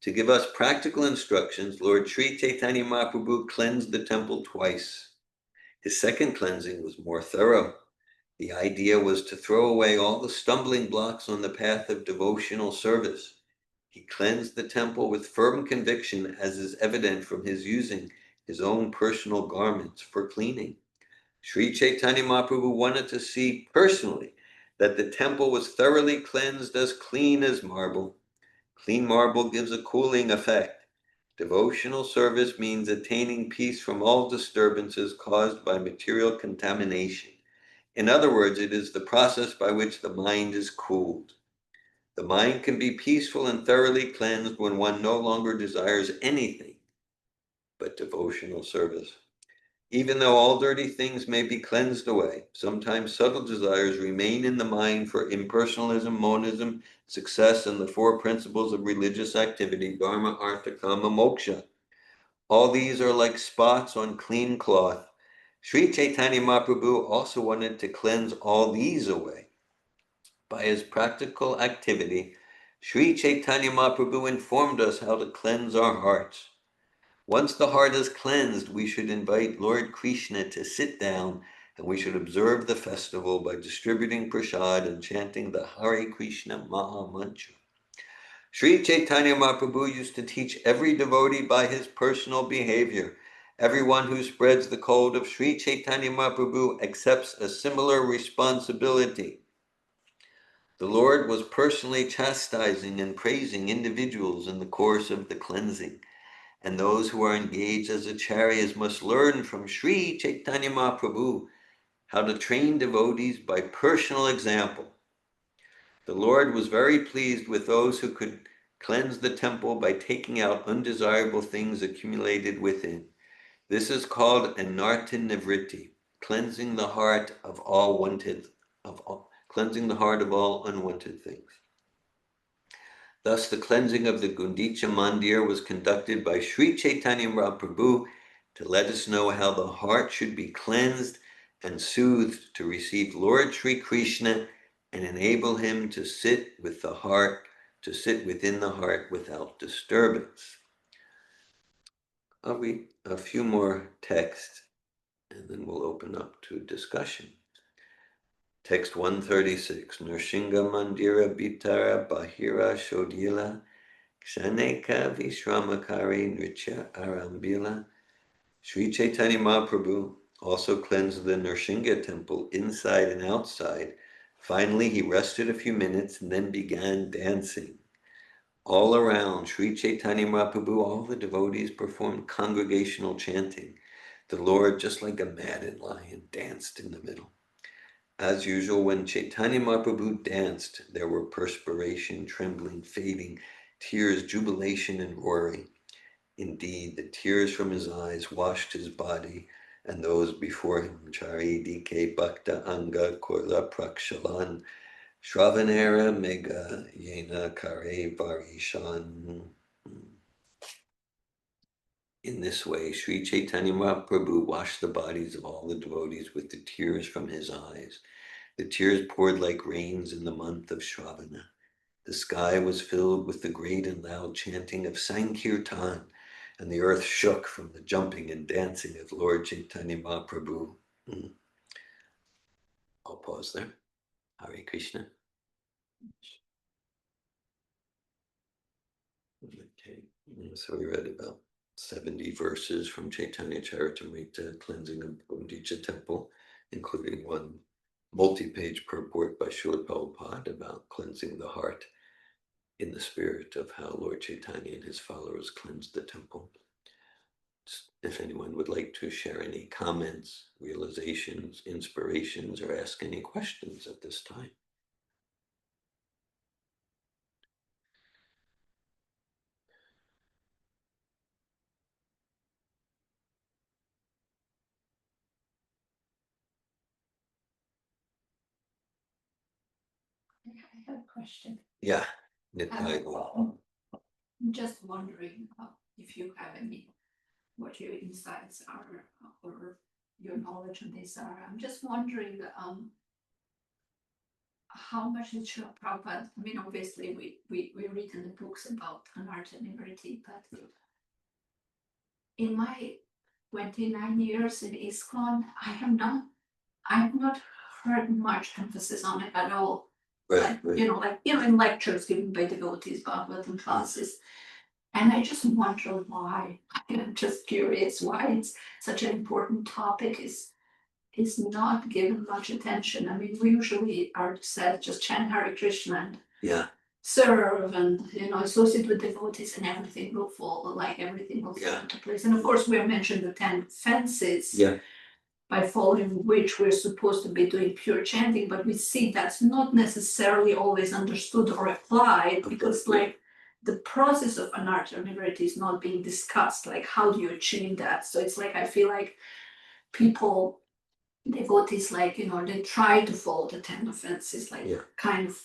To give us practical instructions, Lord Sri-Caitanya-caritamrta cleansed the temple twice. His second cleansing was more thorough. The idea was to throw away all the stumbling blocks on the path of devotional service. He cleansed the temple with firm conviction, as is evident from his using his own personal garments for cleaning. Sri Chaitanya Mahaprabhu wanted to see personally that the temple was thoroughly cleansed, as clean as marble. Clean marble gives a cooling effect. Devotional service means attaining peace from all disturbances caused by material contamination. In other words, it is the process by which the mind is cooled. The mind can be peaceful and thoroughly cleansed when one no longer desires anything but devotional service. Even though all dirty things may be cleansed away, sometimes subtle desires remain in the mind for impersonalism, monism, success, and the four principles of religious activity, dharma, artha, kama, moksha. All these are like spots on clean cloth. Sri Chaitanya Mahaprabhu also wanted to cleanse all these away. By his practical activity, Sri Chaitanya Mahaprabhu informed us how to cleanse our hearts. Once the heart is cleansed, we should invite Lord Krishna to sit down, and we should observe the festival by distributing prasad and chanting the Hare Krishna Maha Mantra. Sri Chaitanya Mahaprabhu used to teach every devotee by his personal behavior. Everyone who spreads the code of Sri Chaitanya Mahaprabhu accepts a similar responsibility. The Lord was personally chastising and praising individuals in the course of the cleansing, and those who are engaged as acharyas must learn from Sri Chaitanya Mahaprabhu how to train devotees by personal example. The Lord was very pleased with those who could cleanse the temple by taking out undesirable things accumulated within. This is called anartha nivritti, cleansing the heart of all unwanted things. Thus, the cleansing of the Gundica mandir was conducted by Sri Chaitanya Mahaprabhu to let us know how the heart should be cleansed and soothed to receive Lord Sri Krishna and enable him to sit with the heart, to sit within the heart without disturbance. I'll read a few more texts and then we'll open up to discussion. Text 136, Nrsinga Mandira Bitara Bahira Shodhila Kshaneka Vishramakari Nritya Arambila. Sri Chaitanya Mahaprabhu also cleansed the Nrsinga temple inside and outside. Finally, he rested a few minutes and then began dancing. All around Sri Chaitanya Mahaprabhu, all the devotees performed congregational chanting. The Lord, just like a maddened lion, danced in the middle. As usual, when Chaitanya Mahaprabhu danced, there were perspiration, trembling, fading, tears, jubilation, and roaring. Indeed, the tears from his eyes washed his body, and those before him, Chari Dike Bhakta Anga Korla Prakshalan, Shravanera Mega Yena Kare Varishan. In this way, Sri Chaitanya Mahaprabhu washed the bodies of all the devotees with the tears from his eyes. The tears poured like rains in the month of Shravana. The sky was filled with the great and loud chanting of Sankirtan, and the earth shook from the jumping and dancing of Lord Chaitanya Mahaprabhu. I'll pause there. Hare Krishna. Okay, so we read about 70 verses from Chaitanya-caritamrta, cleansing of Gundica temple, including one multi-page purport by Srila Prabhupada about cleansing the heart in the spirit of how Lord Chaitanya and his followers cleansed the temple. If anyone would like to share any comments, realizations, inspirations, or ask any questions at this time. I have a question. Yeah, Nitai. I'm just wondering if you have what your insights are or your knowledge on this are. I'm just wondering how much is Srila Prabhupada. I mean, obviously we read in the books about anartha nivritti, but in my 29 years in ISKCON, I have not heard much emphasis on it at all. Right. In lectures given by devotees, Bhagavatam classes. And I just wonder why. I'm just curious why it's such an important topic is not given much attention. I mean, we usually are said just chant Hare Krishna. Yeah. serve and associate with devotees, and everything will fall, like everything will fall into place. And of course, we have mentioned the 10 fences. Yeah. By following which we're supposed to be doing pure chanting, but we see that's not necessarily always understood or applied, because like the process of anartha nivritti is not being discussed. Like, how do you achieve that? So it's like, I feel like people, devotees, like, they try to follow the 10 offenses, like kind of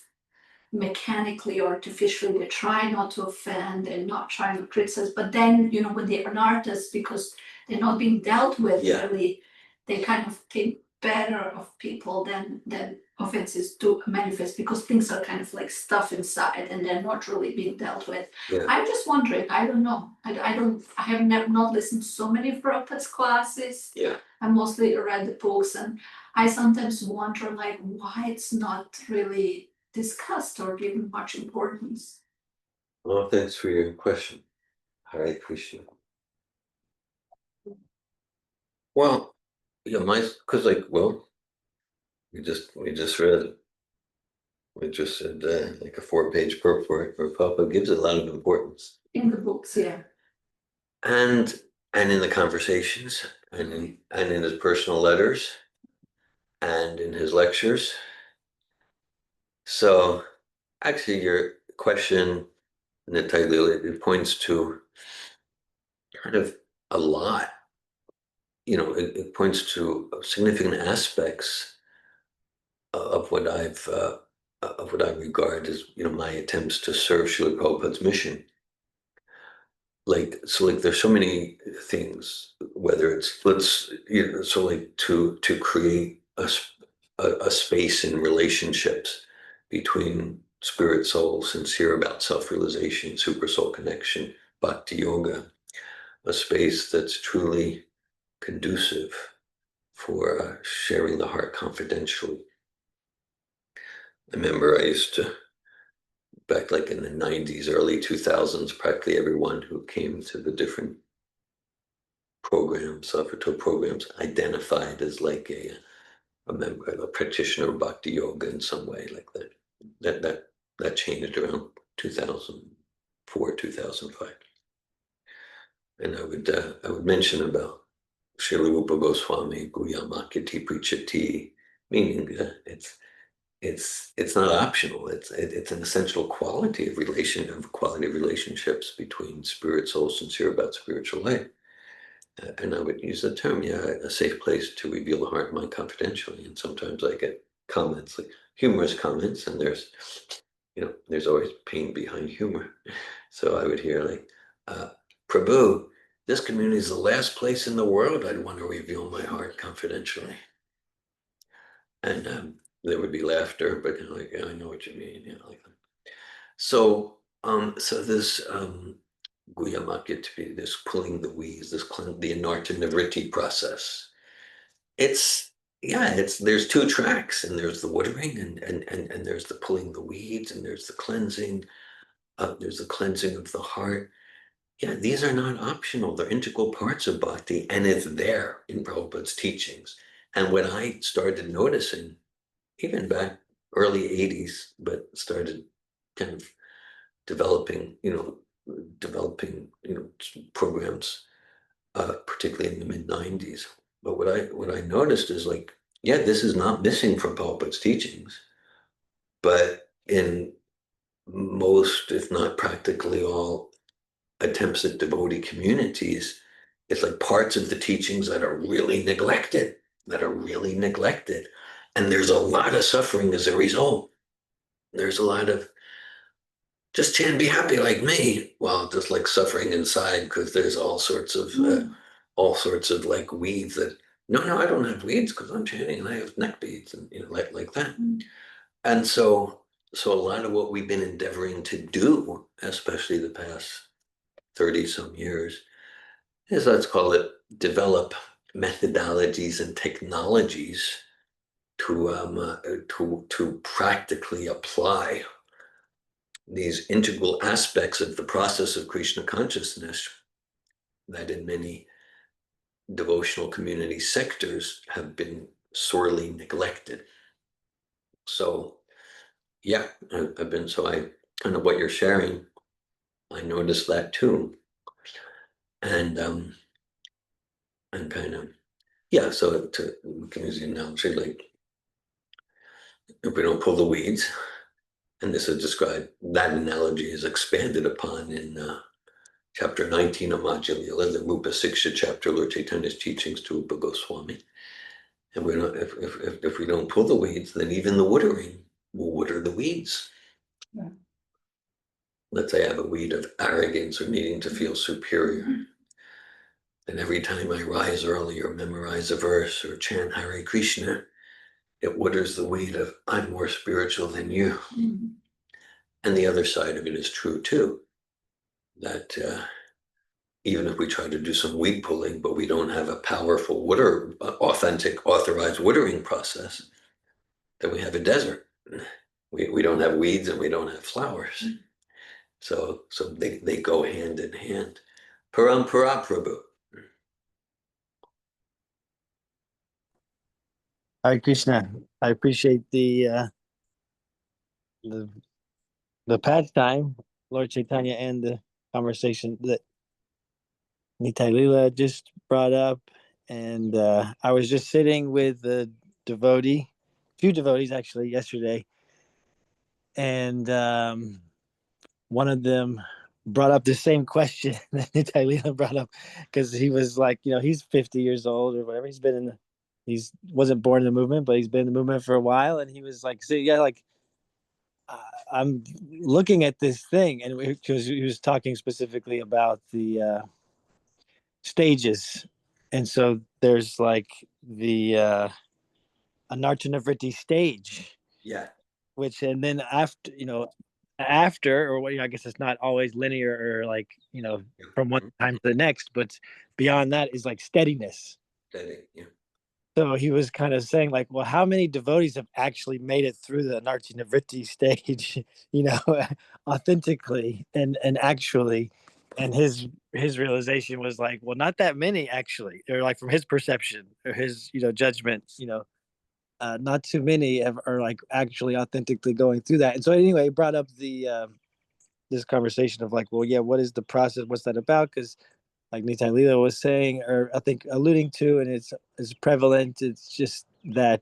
mechanically, artificially. They try not to offend and not trying to criticize, but then when they are anarthas, because they're not being dealt with really, they kind of think better of people than offenses do manifest, because things are kind of like stuff inside and they're not really being dealt with. I'm just wondering, I don't know, I have not listened to so many of Prabhupada's classes. I mostly read the books, and I sometimes wonder like why it's not really discussed or given much importance. Well, thanks for your question. I appreciate it. Well, because we just read, we just said like a 4-page purport where Papa gives it a lot of importance. In the books, And in the conversations, and in his personal letters, and in his lectures. So actually your question, Madhya-lila, it points to kind of a lot. It points to significant aspects of what I regard as my attempts to serve Srila Prabhupada's mission. There's so many things, whether it's to create a space in relationships between spirit soul, sincere about self-realization, super soul connection, bhakti yoga, a space that's truly conducive for sharing the heart confidentially. I remember I used to, back like in the 90s, early 2000s, practically everyone who came to the different programs, Saffrato programs, identified as like a member, a practitioner of Bhakti Yoga in some way, like that. That changed around 2004, 2005. And I would mention about Srila Rupa Goswami, Guyamakiti Prichati, meaning it's not optional. It's an essential quality of relationships between spirit, soul, sincere about spiritual life. And I would use the term, a safe place to reveal the heart and mind confidentially. And sometimes I get comments, like humorous comments, and there's always pain behind humor. So I would hear like, Prabhu, this community is the last place in the world I'd want to reveal my heart confidentially. And there would be laughter, but I know what you mean, like that. So this Guyamakya, this pulling the weeds, the anartha nivritti process. There's 2 tracks, and there's the watering, and there's the pulling the weeds, and there's the cleansing. There's the cleansing of the heart. These are not optional. They're integral parts of bhakti, and it's there in Prabhupada's teachings. And when I started noticing, even back early 80s, but started kind of developing programs, particularly in the mid 90s. But what I noticed is this is not missing from Prabhupada's teachings, but in most, if not practically all, attempts at devotee communities, it's like parts of the teachings that are really neglected, and there's a lot of suffering as a result. There's a lot of just chant, be happy like me, while just like suffering inside, because there's all sorts of like weeds that no, I don't have weeds because I'm chanting and I have neck beads, and like that. And so a lot of what we've been endeavoring to do, especially the past 30 some years, is, let's call it, develop methodologies and technologies to practically apply these integral aspects of the process of Krishna consciousness that in many devotional community sectors have been sorely neglected. So kind of what you're sharing, I noticed that too. And kind of, yeah, so we can use the analogy like if we don't pull the weeds, and this is described, that analogy is expanded upon in chapter 19 of Madhya-lila, the Rupa Siksha chapter, Lord Chaitanya's teachings to Rupa Goswami. And we don't, if we don't pull the weeds, then even the watering will water the weeds. Yeah. Let's say I have a weed of arrogance or needing to feel superior. And every time I rise early or memorize a verse or chant Hare Krishna, it waters the weed of I'm more spiritual than you. Mm-hmm. And the other side of it is true too, that even if we try to do some weed pulling, but we don't have a powerful authentic, authorized watering process, then we have a desert. We don't have weeds and we don't have flowers. So they go hand in hand. Parampara Prabhu. Hare Krishna. I appreciate the pastime, Lord Chaitanya, and the conversation that Nitai just brought up. And I was just sitting with a few devotees actually yesterday, and one of them brought up the same question that Nitai brought up, because he was like, he's 50 years old or whatever. He's wasn't born in the movement, but he's been in the movement for a while, and he was like, so yeah, like I'm looking at this thing, and because he was talking specifically about the stages, and so there's like the Anartanavritti stage, Yeah. which, and then after, or what, I guess it's not always linear or like from one time to the next, but beyond that is like steadiness. Steady, yeah. So he was kind of saying like, well, how many devotees have actually made it through the Anartanavritti stage, authentically and actually, and his realization was like, well, not that many actually, or like from his perception or his judgment, not too many are like actually authentically going through that. And so anyway, he brought up the this conversation of like, well, yeah, what is the process? What's that about? Because like Nitai Lila was saying, or I think alluding to, and it's prevalent. It's just that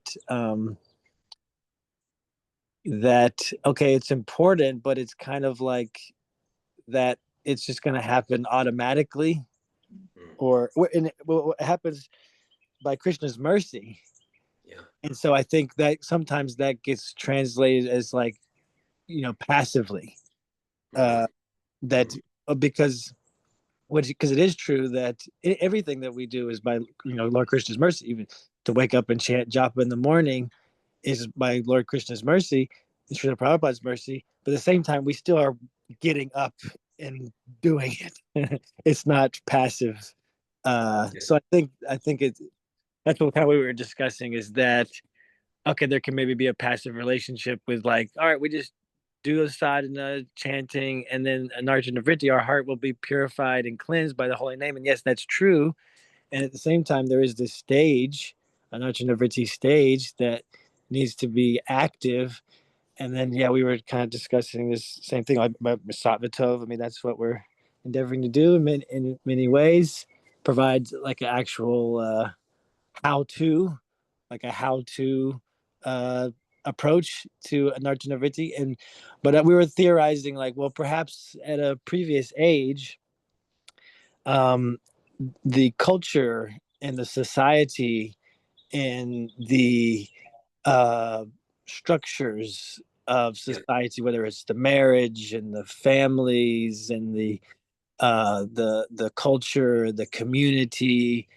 that okay, it's important, but it's kind of like that. It's just going to happen automatically, or it happens by Krishna's mercy. Yeah. And so I think that sometimes that gets translated as like passively. That because it is true that everything that we do is by Lord Krishna's mercy. Even to wake up and chant japa in the morning is by Lord Krishna's mercy, it's Srila Prabhupada's mercy. But at the same time, we still are getting up and doing it. It's not passive. So I think that's what kind of we were discussing, is that okay, there can maybe be a passive relationship with like, all right, we just do a sadhana, chanting, and then Anarjuna Vritti, our heart will be purified and cleansed by the holy name. And yes, that's true. And at the same time, there is this stage, Anarjuna Vritti stage, that needs to be active. And then, yeah, we were kind of discussing this same thing about Sattva-tov. I mean, that's what we're endeavoring to do in many ways, provides like an actual how-to, like a how-to approach to Anarjuna Vritti. But we were theorizing like, well, perhaps at a previous age, the culture and the society and the structures of society, whether it's the marriage and the families and the culture, the community,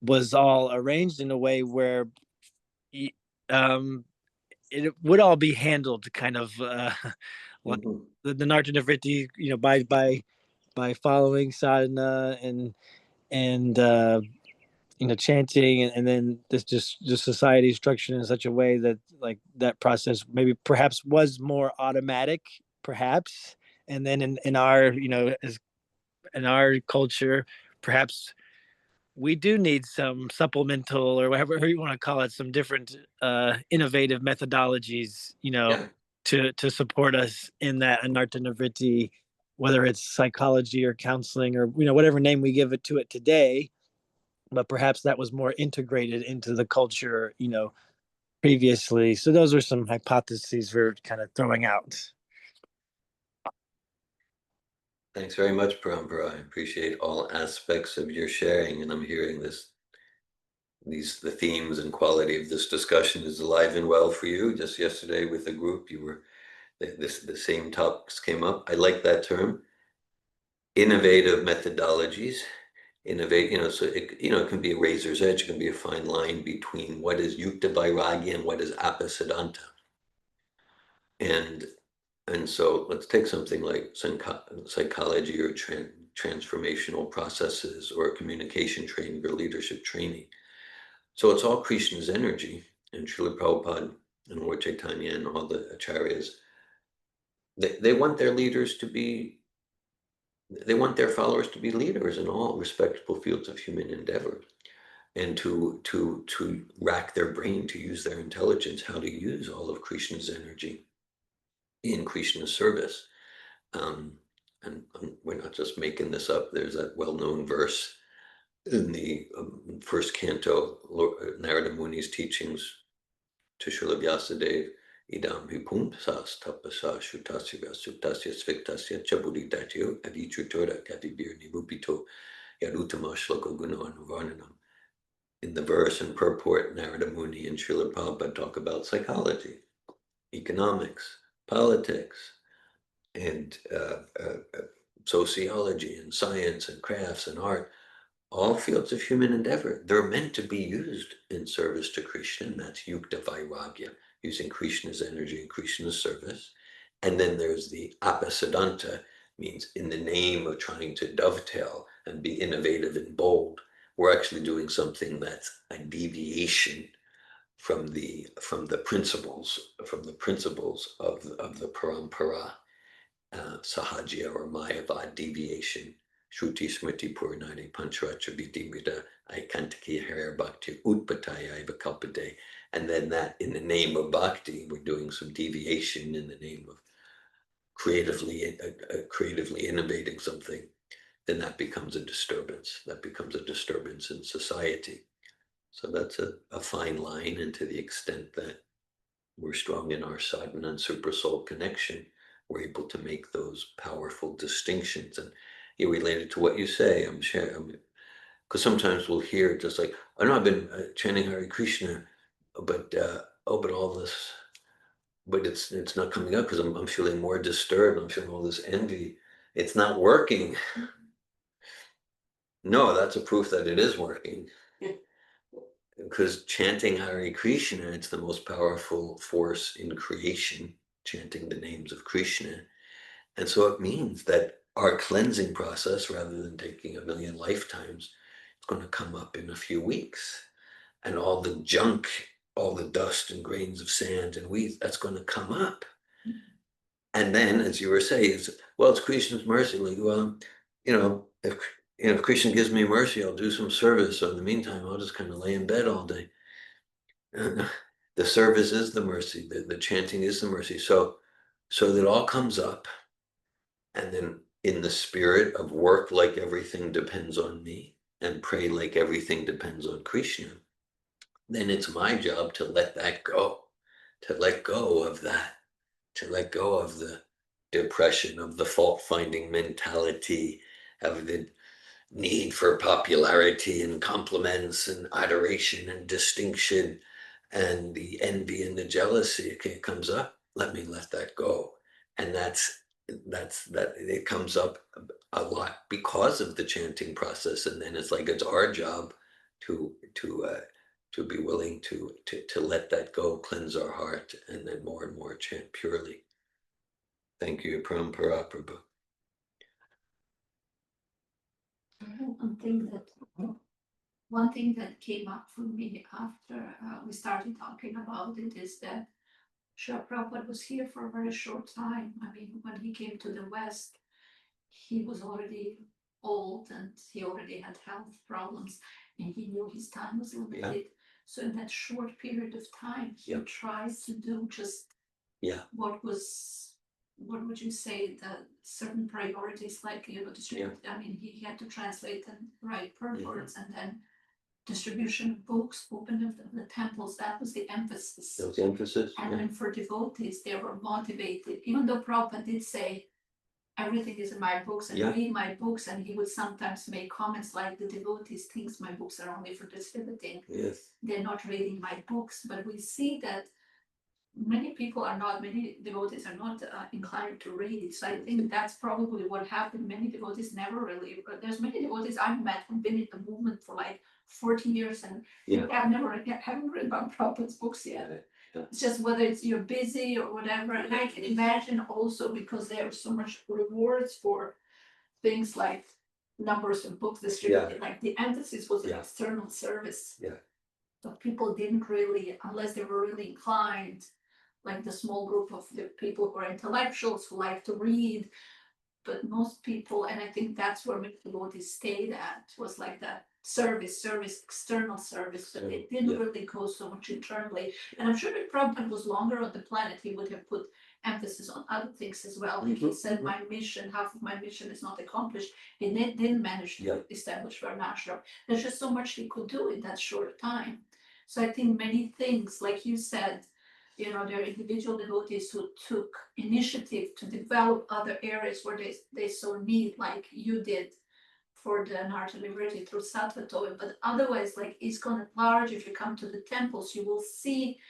was all arranged in a way where um, it would all be handled kind of like the Nartana Vritti, by following sadhana and chanting, and then this just society structured in such a way that like that process maybe perhaps was more automatic, perhaps. And then in our as in our culture, perhaps we do need some supplemental, or whatever you want to call it, some different innovative methodologies, to support us in that anartha nivritti, whether it's psychology or counseling or whatever name we give it to it today. But perhaps that was more integrated into the culture, previously. So those are some hypotheses we're kind of throwing out. Thanks very much, Parampara. I appreciate all aspects of your sharing, and I'm hearing the themes and quality of this discussion is alive and well for you. Just yesterday with a group, the same topics came up. I like that term, innovative methodologies. Innovate, so it can be a razor's edge, it can be a fine line between what is yukta vairagya and what is apasiddhanta. And so let's take something like psychology or transformational processes or communication training or leadership training. So it's all Krishna's energy, and Srila Prabhupada and Lord Chaitanya and all the acharyas, they want their leaders to be, they want their followers to be leaders in all respectable fields of human endeavor, and to rack their brain, to use their intelligence, how to use all of Krishna's energy in Krishna's service. And we're not just making this up. There's that well-known verse in the first canto, Narada Muni's teachings to Srila Vyasadeva, idam hi pumpsas tapasa shutasya vyasutasya sviktasya chabuditatyo avichutora kavibir nirupito yarutama shloko guno anuvarnanam. In the verse and purport, Narada Muni and Srila Prabhupada talk about psychology, economics, politics, and sociology and science and crafts and art, all fields of human endeavor. They're meant to be used in service to Krishna, and that's yukta vairagya, using Krishna's energy in Krishna's service. And then there's the apasiddhanta, means in the name of trying to dovetail and be innovative and bold, we're actually doing something that's a deviation from the principles of the parampara, sahajya or mayavad, deviation. Shruti smriti puranani pancharacha vidimrita aikantaki hare bhakti utpataya kalpade. And then that in the name of bhakti, we're doing some deviation in the name of creatively innovating something, then that becomes a disturbance. That becomes a disturbance in society. So that's a fine line, and to the extent that we're strong in our sadhana and super soul connection, we're able to make those powerful distinctions. And you related to what you say, I'm sharing, because sometimes we'll hear just like, I know I've been chanting Hare Krishna, but all this, but it's not coming up because I'm feeling more disturbed. I'm feeling all this envy. It's not working. No, that's a proof that it is working. Because chanting Hare Krishna, it's the most powerful force in creation, chanting the names of Krishna. And so it means that our cleansing process, rather than taking 1,000,000 lifetimes, it's going to come up in a few weeks. And all the junk, all the dust and grains of sand and weeds, that's going to come up. And then, as you were saying, it's Krishna's mercy. Like, well, if Krishna gives me mercy, I'll do some service. So in the meantime, I'll just kind of lay in bed all day. The service is the mercy. The chanting is the mercy. So that all comes up. And then in the spirit of work like everything depends on me, and pray like everything depends on Krishna, then it's my job to let that go, to let go of that, to let go of the depression, of the fault-finding mentality, of the need for popularity and compliments and adoration and distinction, and the envy and the jealousy. Okay, it comes up, let me let that go. And that's that it comes up a lot because of the chanting process. And then it's like it's our job to be willing to let that go, cleanse our heart, and then more and more chant purely. Thank you, Parampara Prabhu. One thing that came up for me after we started talking about it is that Srila Prabhupada was here for a very short time. I mean, when he came to the West, he was already old and he already had health problems, and he knew his time was limited. Yeah. So in that short period of time, he tries to do just Yeah. what would you say, the certain priorities, like, distribute, I mean, he had to translate and write purports, and then distribution of books, opening of the temples, that was the emphasis. That was the emphasis. And then for devotees, they were motivated, even though Prabhupada did say, everything is in my books and read my books, and he would sometimes make comments like, the devotees thinks my books are only for distributing. Yes. They're not reading my books, but we see that many devotees are not inclined to read it. So I think that's probably what happened. Many devotees never really, there's many devotees I've met who've been in the movement for like 40 years and haven't read about Prabhupada's books yet. It's just whether it's you're busy or whatever. And I can imagine also, because there are so much rewards for things like numbers of books distributed, like the emphasis was on external service. So people didn't really, unless they were really inclined, like the small group of the people who are intellectuals who like to read, but most people, and I think that's where many devotees stayed at, was like that service, external service, but it didn't really go so much internally. And I'm sure if Prabhupada was longer on the planet, he would have put emphasis on other things as well. If he said, my mission, half of my mission is not accomplished, he didn't manage to establish Varnashram. There's just so much he could do in that short time. So I think many things, like you said, there are individual devotees who took initiative to develop other areas where they so need, like you did for the Narta liberty through Sattva Toil. But otherwise, like ISKCON at large, if you come to the temples, you will see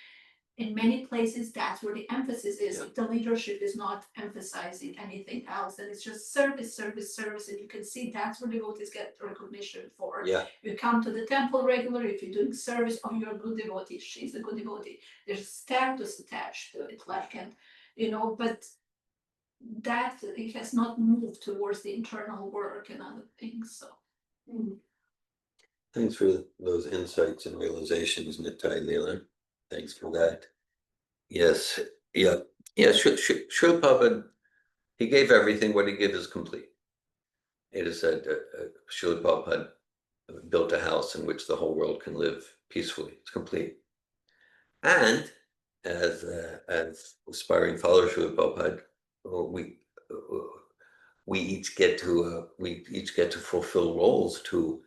in many places that's where the emphasis is. The leadership is not emphasizing anything else, and it's just service, and you can see that's where devotees get recognition for. You come to the temple regularly, if you're doing service, oh, you're a good devotee, she's a good devotee. There's status attached to it, like, and but that it has not moved towards the internal work and other things. So thanks for those insights and realizations, Madhya-lila. Thanks for that. Yes, Srila Prabhupada, he gave everything. What he gave is complete. It is said Srila Prabhupada built a house in which the whole world can live peacefully. It's complete. And as aspiring followers of Srila Prabhupada, we each get to fulfill roles to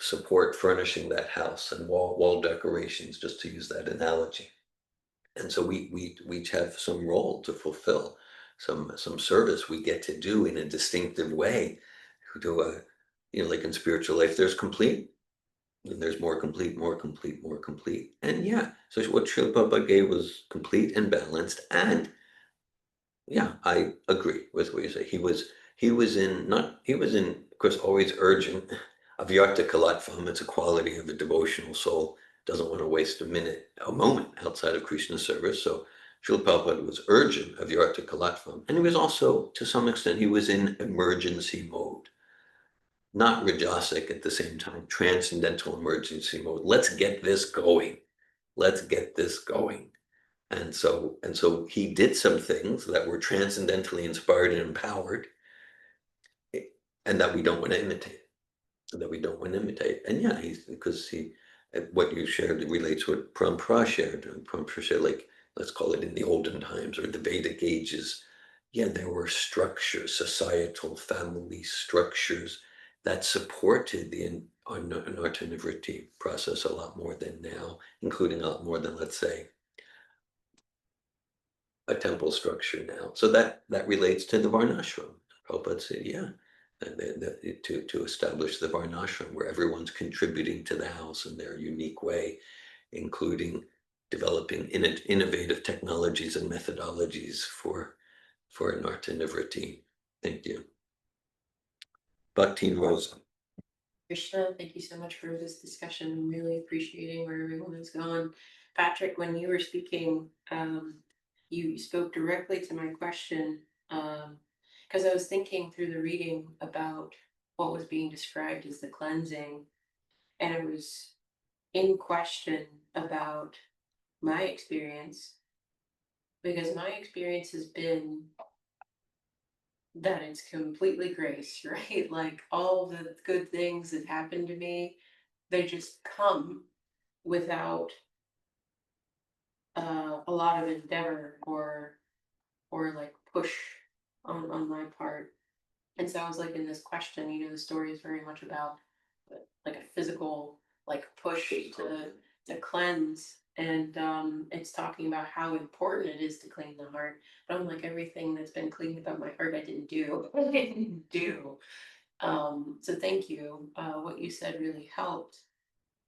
support furnishing that house and wall decorations, just to use that analogy. And so we each have some role to fulfill, some service we get to do in a distinctive way. To like in spiritual life, there's complete, and there's more complete. And so what Srila Prabhupada gave was complete and balanced. And I agree with what you say. He was in, of course, always urgent. Avyarta kalatvam, it's a quality of a devotional soul, doesn't want to waste a moment outside of Krishna service. So Srila Prabhupada was urgent of Avyarta kalatvam. And he was also, to some extent, he was in emergency mode. Not rajasic at the same time, transcendental emergency mode. Let's get this going. And so he did some things that were transcendentally inspired and empowered, and that we don't want to imitate. And because what you shared relates to what Parampara shared. Parampara shared, like, let's call it in the olden times or the Vedic ages. There were structures, societal family structures that supported the Anartha-nivritti process a lot more than now, including a lot more than, let's say, a temple structure now. So that relates to the Varnashram. Prabhupada said, to establish the Varnashram where everyone's contributing to the house in their unique way, including developing innovative technologies and methodologies for Anartha-nivritti. Thank you. Bhakti Rosa. Krishna, thank you so much for this discussion. I'm really appreciating where everyone has gone. Patrick, when you were speaking, you spoke directly to my question, because I was thinking through the reading about what was being described as the cleansing, and it was in question about my experience, because my experience has been that it's completely grace, right? Like all the good things that happen to me, they just come without a lot of endeavor or like push on my part. And so I was like in this question, the story is very much about like a physical like push to cleanse. And it's talking about how important it is to clean the heart. But I'm like, everything that's been cleaned about my heart, I didn't do. I didn't do. So thank you. What you said really helped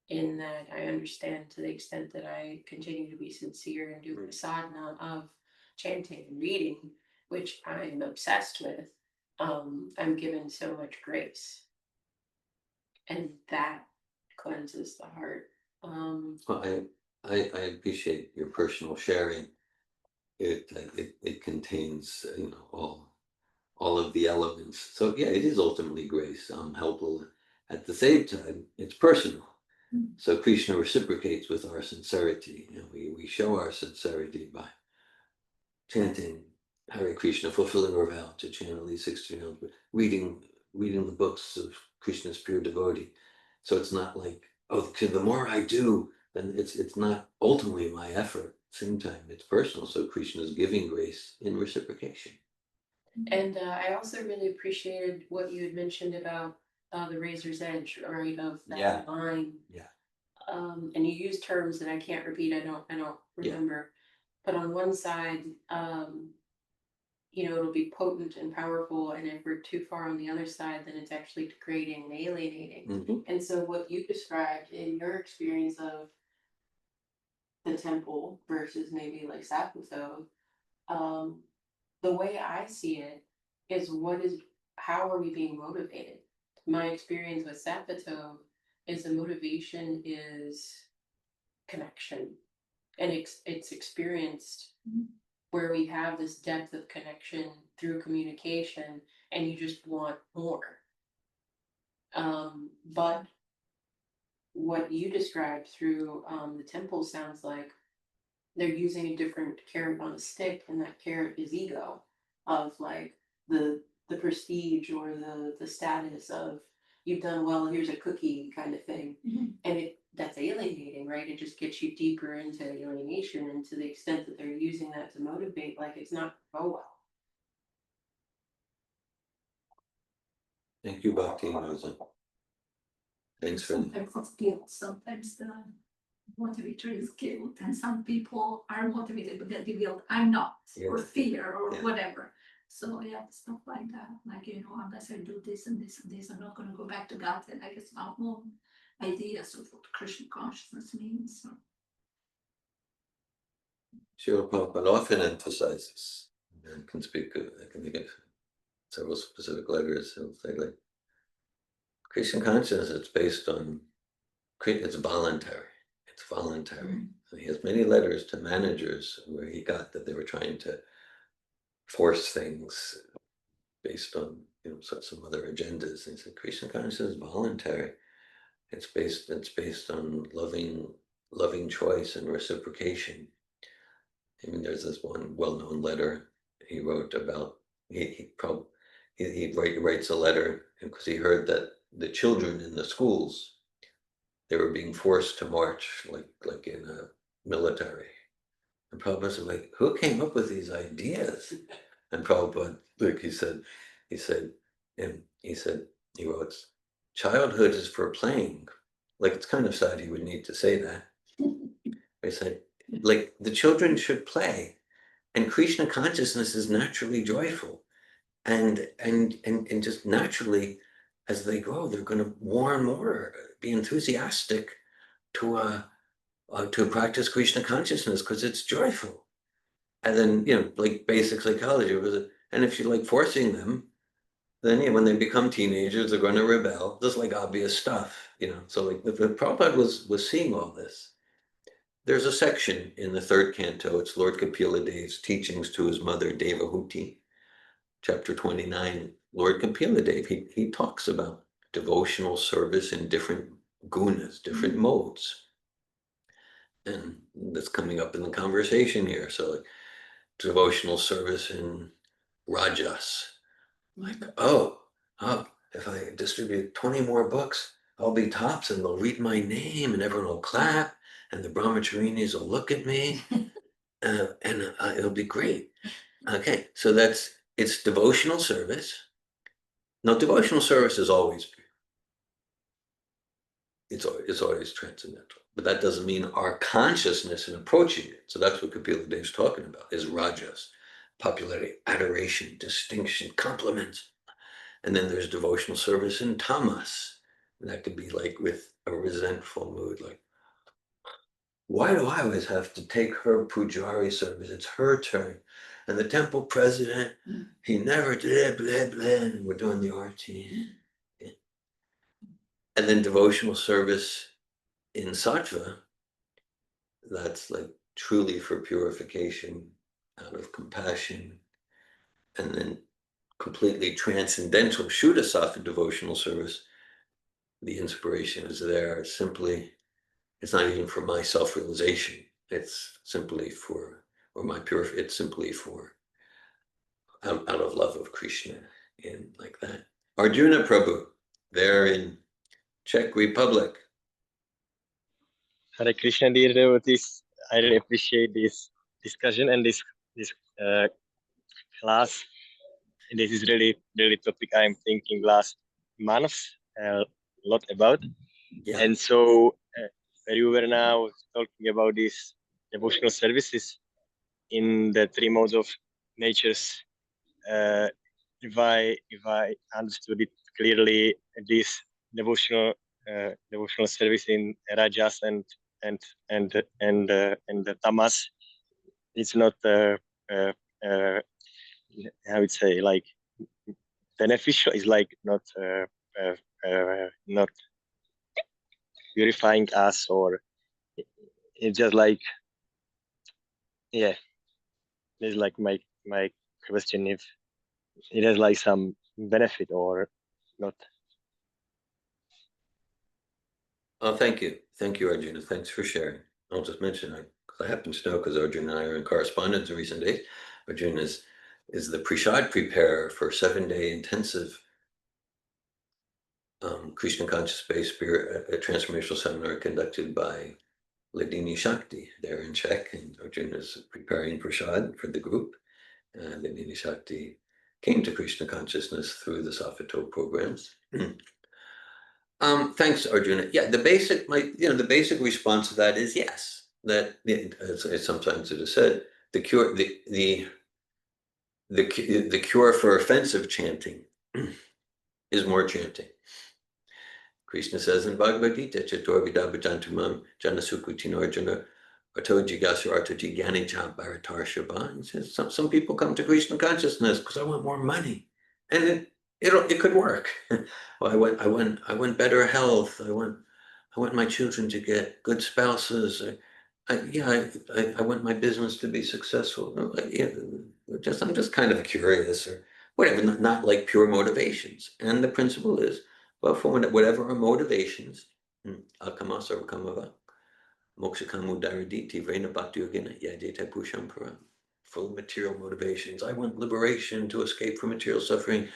in that I understand to the extent that I continue to be sincere and do the sadhana of chanting and reading, which I'm obsessed with. I'm given so much grace, and that cleanses the heart. Well, I appreciate your personal sharing. It contains, all of the elements. So yeah, it is ultimately grace, helpful. At the same time, it's personal. So Krishna reciprocates with our sincerity. We show our sincerity by chanting Hare Krishna, fulfilling our vow to chant at least 16 rounds, but reading the books of Krishna's pure devotee. So it's not like, oh, the more I do, then it's not ultimately my effort. Same time, it's personal. So Krishna is giving grace in reciprocation. And I also really appreciated what you had mentioned about the razor's edge, right, of that line. Yeah. And you use terms that I can't repeat. I don't remember. But on one side, it'll be potent and powerful, and if we're too far on the other side, then it's actually degrading and alienating. And so what you described in your experience of the temple versus maybe like Sappho, the way I see it is how are we being motivated? My experience with Sappho is the motivation is connection, and it's experienced where we have this depth of connection through communication, and you just want more. But what you described through the temple sounds like they're using a different carrot on a stick, and that carrot is ego, of like the prestige or the status of you've done well, here's a cookie kind of thing. And that's alienating, right? It just gets you deeper into alienation, and to the extent that they're using that to motivate, like it's not go well. Thank you, Bhakti. Thanks for sometimes it's guilt, sometimes the motivator is guilt, and some people are motivated but they guilt, I'm not, or fear or whatever. So yeah, stuff like that, like unless I do this and this and this, I'm not going to go back to God. And I guess my own ideas of what Krishna consciousness means. So. Srila Prabhupada often emphasizes, and I can think of several specific letters. He'll say like, Krishna consciousness, it's based on, it's voluntary. It's voluntary. He has many letters to managers where he got that they were trying to force things based on some other agendas. And he said, Krishna consciousness is voluntary. It's based on loving choice and reciprocation. I mean, there's this one well-known letter he wrote about. He writes a letter because he heard that the children in the schools, they were being forced to march like in a military. And Prabhupada said, like, who came up with these ideas? And Prabhupada, look, he wrote, childhood is for playing. Like, it's kind of sad he would need to say that. He said, like, the children should play, and Krishna consciousness is naturally joyful, and just naturally, as they grow, they're going to more and more be enthusiastic to practice Krishna consciousness because it's joyful. And then like basic psychology and if you're like forcing them, then when they become teenagers, they're going to rebel. Just like obvious stuff, So like the Prabhupada was seeing all this. There's a section in the third canto. It's Lord Kapila Dev's teachings to his mother Devahuti, chapter 29. Lord Kapila Dev, he talks about devotional service in different gunas, different modes. And that's coming up in the conversation here. So like devotional service in rajas. Like, oh, if I distribute 20 more books, I'll be tops and they'll read my name and everyone will clap and the brahmacharinis will look at me. and it'll be great. Okay, so it's devotional service. Now, devotional service is always pure. It's always transcendental. But that doesn't mean our consciousness in approaching it. So that's what Kapila Dev's talking about, is rajas, popularity, adoration, distinction, compliments. And then there's devotional service in tamas. And that could be like with a resentful mood, like, why do I always have to take her pujari service? It's her turn. And the temple president, he never did, blah, blah, and we're doing the arti. And then devotional service in sattva, that's like truly for purification out of compassion. And then completely transcendental Shuddha sattva devotional service, the inspiration is there simply, it's not even for my self-realization, it's simply for, or my purification, it's simply for out of love of Krishna and like that. Arjuna Prabhu, there in Czech Republic. Hare Krishna, dear devotees. I really appreciate this discussion and this class. This is really topic I'm thinking last months a lot about. Yeah. And so you were now talking about these devotional services in the three modes of natures. If I understood it clearly, this devotional service in rajas and the tamas, it's not I would say like beneficial. It's like not purifying us, or it's just like, yeah. It's like my question, if it has like some benefit or not. Oh, thank you, Arjuna. Thanks for sharing. I'll just mention, because I happen to know, because Arjuna and I are in correspondence in recent days. Arjuna is the prasad preparer for 7-day intensive Krishna conscious space spirit transformational seminar conducted by Ladini Shakti there in Czech, and Arjuna is preparing prasad for the group. Ladini Shakti came to Krishna consciousness through the Safato programs. Thanks, Arjuna. Yeah, the basic response to that is yes. That sometimes it is said the cure the cure for offensive chanting is more chanting. Krishna says in Bhagavad Gita, Chatur Vidabhajantumam Janasukutino Arjuna Arto Jigasu Arto Jigani Bharatar Shabha. He says some people come to Krishna consciousness because I want more money. And it could work. Well, I want better health. I want my children to get good spouses. I want my business to be successful. I'm just kind of curious, or whatever. Not like pure motivations. And the principle is, well, for whatever our motivations, akama sarvakamava, mokshakamu daraditi, vrena bhakti yogena, yadeta pusham param. Full material motivations. I want liberation, to escape from material suffering.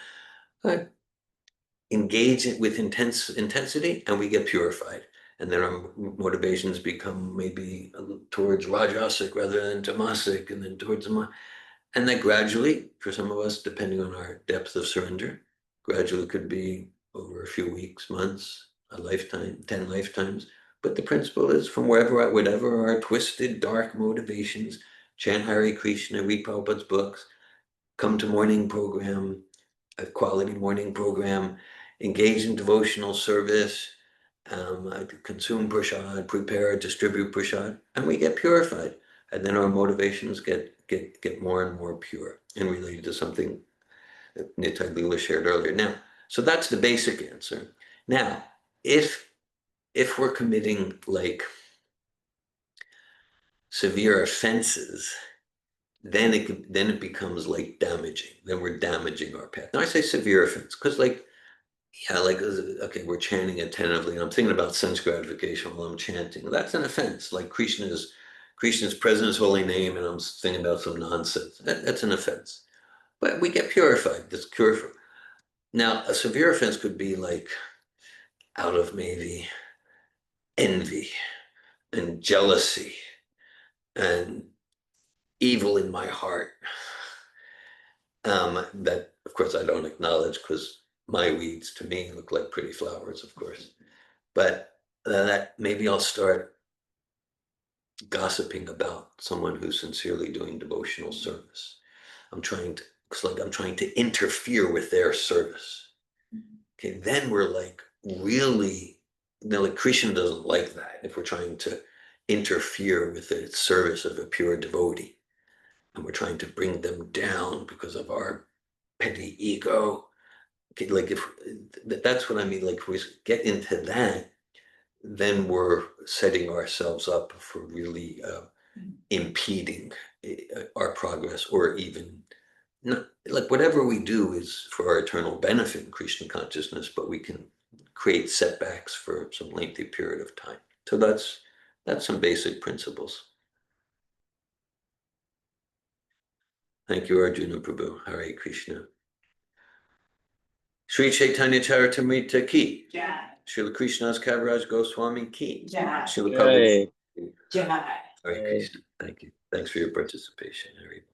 Engage it with intensity, and we get purified. And then our motivations become maybe towards rajasic rather than tamasic, and then towards and then gradually, for some of us, depending on our depth of surrender, gradually could be over a few weeks, months, a lifetime, 10 lifetimes. But the principle is, from whatever our twisted, dark motivations, chant Hare Krishna, read Prabhupada's books, come to morning program, a quality morning program, engage in devotional service, consume prasad, prepare, distribute prasad, and we get purified. And then our motivations get more and more pure, and related to something that Madhya-lila shared earlier. Now, so that's the basic answer. Now, if we're committing like severe offenses, then it becomes like damaging. Then we're damaging our path. Now I say severe offense because okay, we're chanting attentively, and I'm thinking about sense gratification while I'm chanting. That's an offense. Like Krishna's present His holy name, and I'm thinking about some nonsense. That's an offense. But we get purified. That's cure for. Now, a severe offense could be like out of maybe envy and jealousy and evil in my heart. That, of course, I don't acknowledge because my weeds to me look like pretty flowers, of course. But that maybe I'll start gossiping about someone who's sincerely doing devotional service. It's like I'm trying to interfere with their service. Okay, then we're like really, like Krishna doesn't like that if we're trying to interfere with the service of a pure devotee. And we're trying to bring them down because of our petty ego. Okay, like that's what I mean, like if we get into that, then we're setting ourselves up for really impeding our progress, or even not, like whatever we do is for our eternal benefit in Krishna consciousness, but we can create setbacks for some lengthy period of time. So that's some basic principles. Thank you, Arjuna Prabhu. Hare Krishna. Sri-Caitanya-caritamrta ki. Jai. Srila Krishna's Kaviraj Goswami ki. Jai. Srila Jai. Prabhu. Jai. Hare Krishna. Thank you. Thanks for your participation, everybody.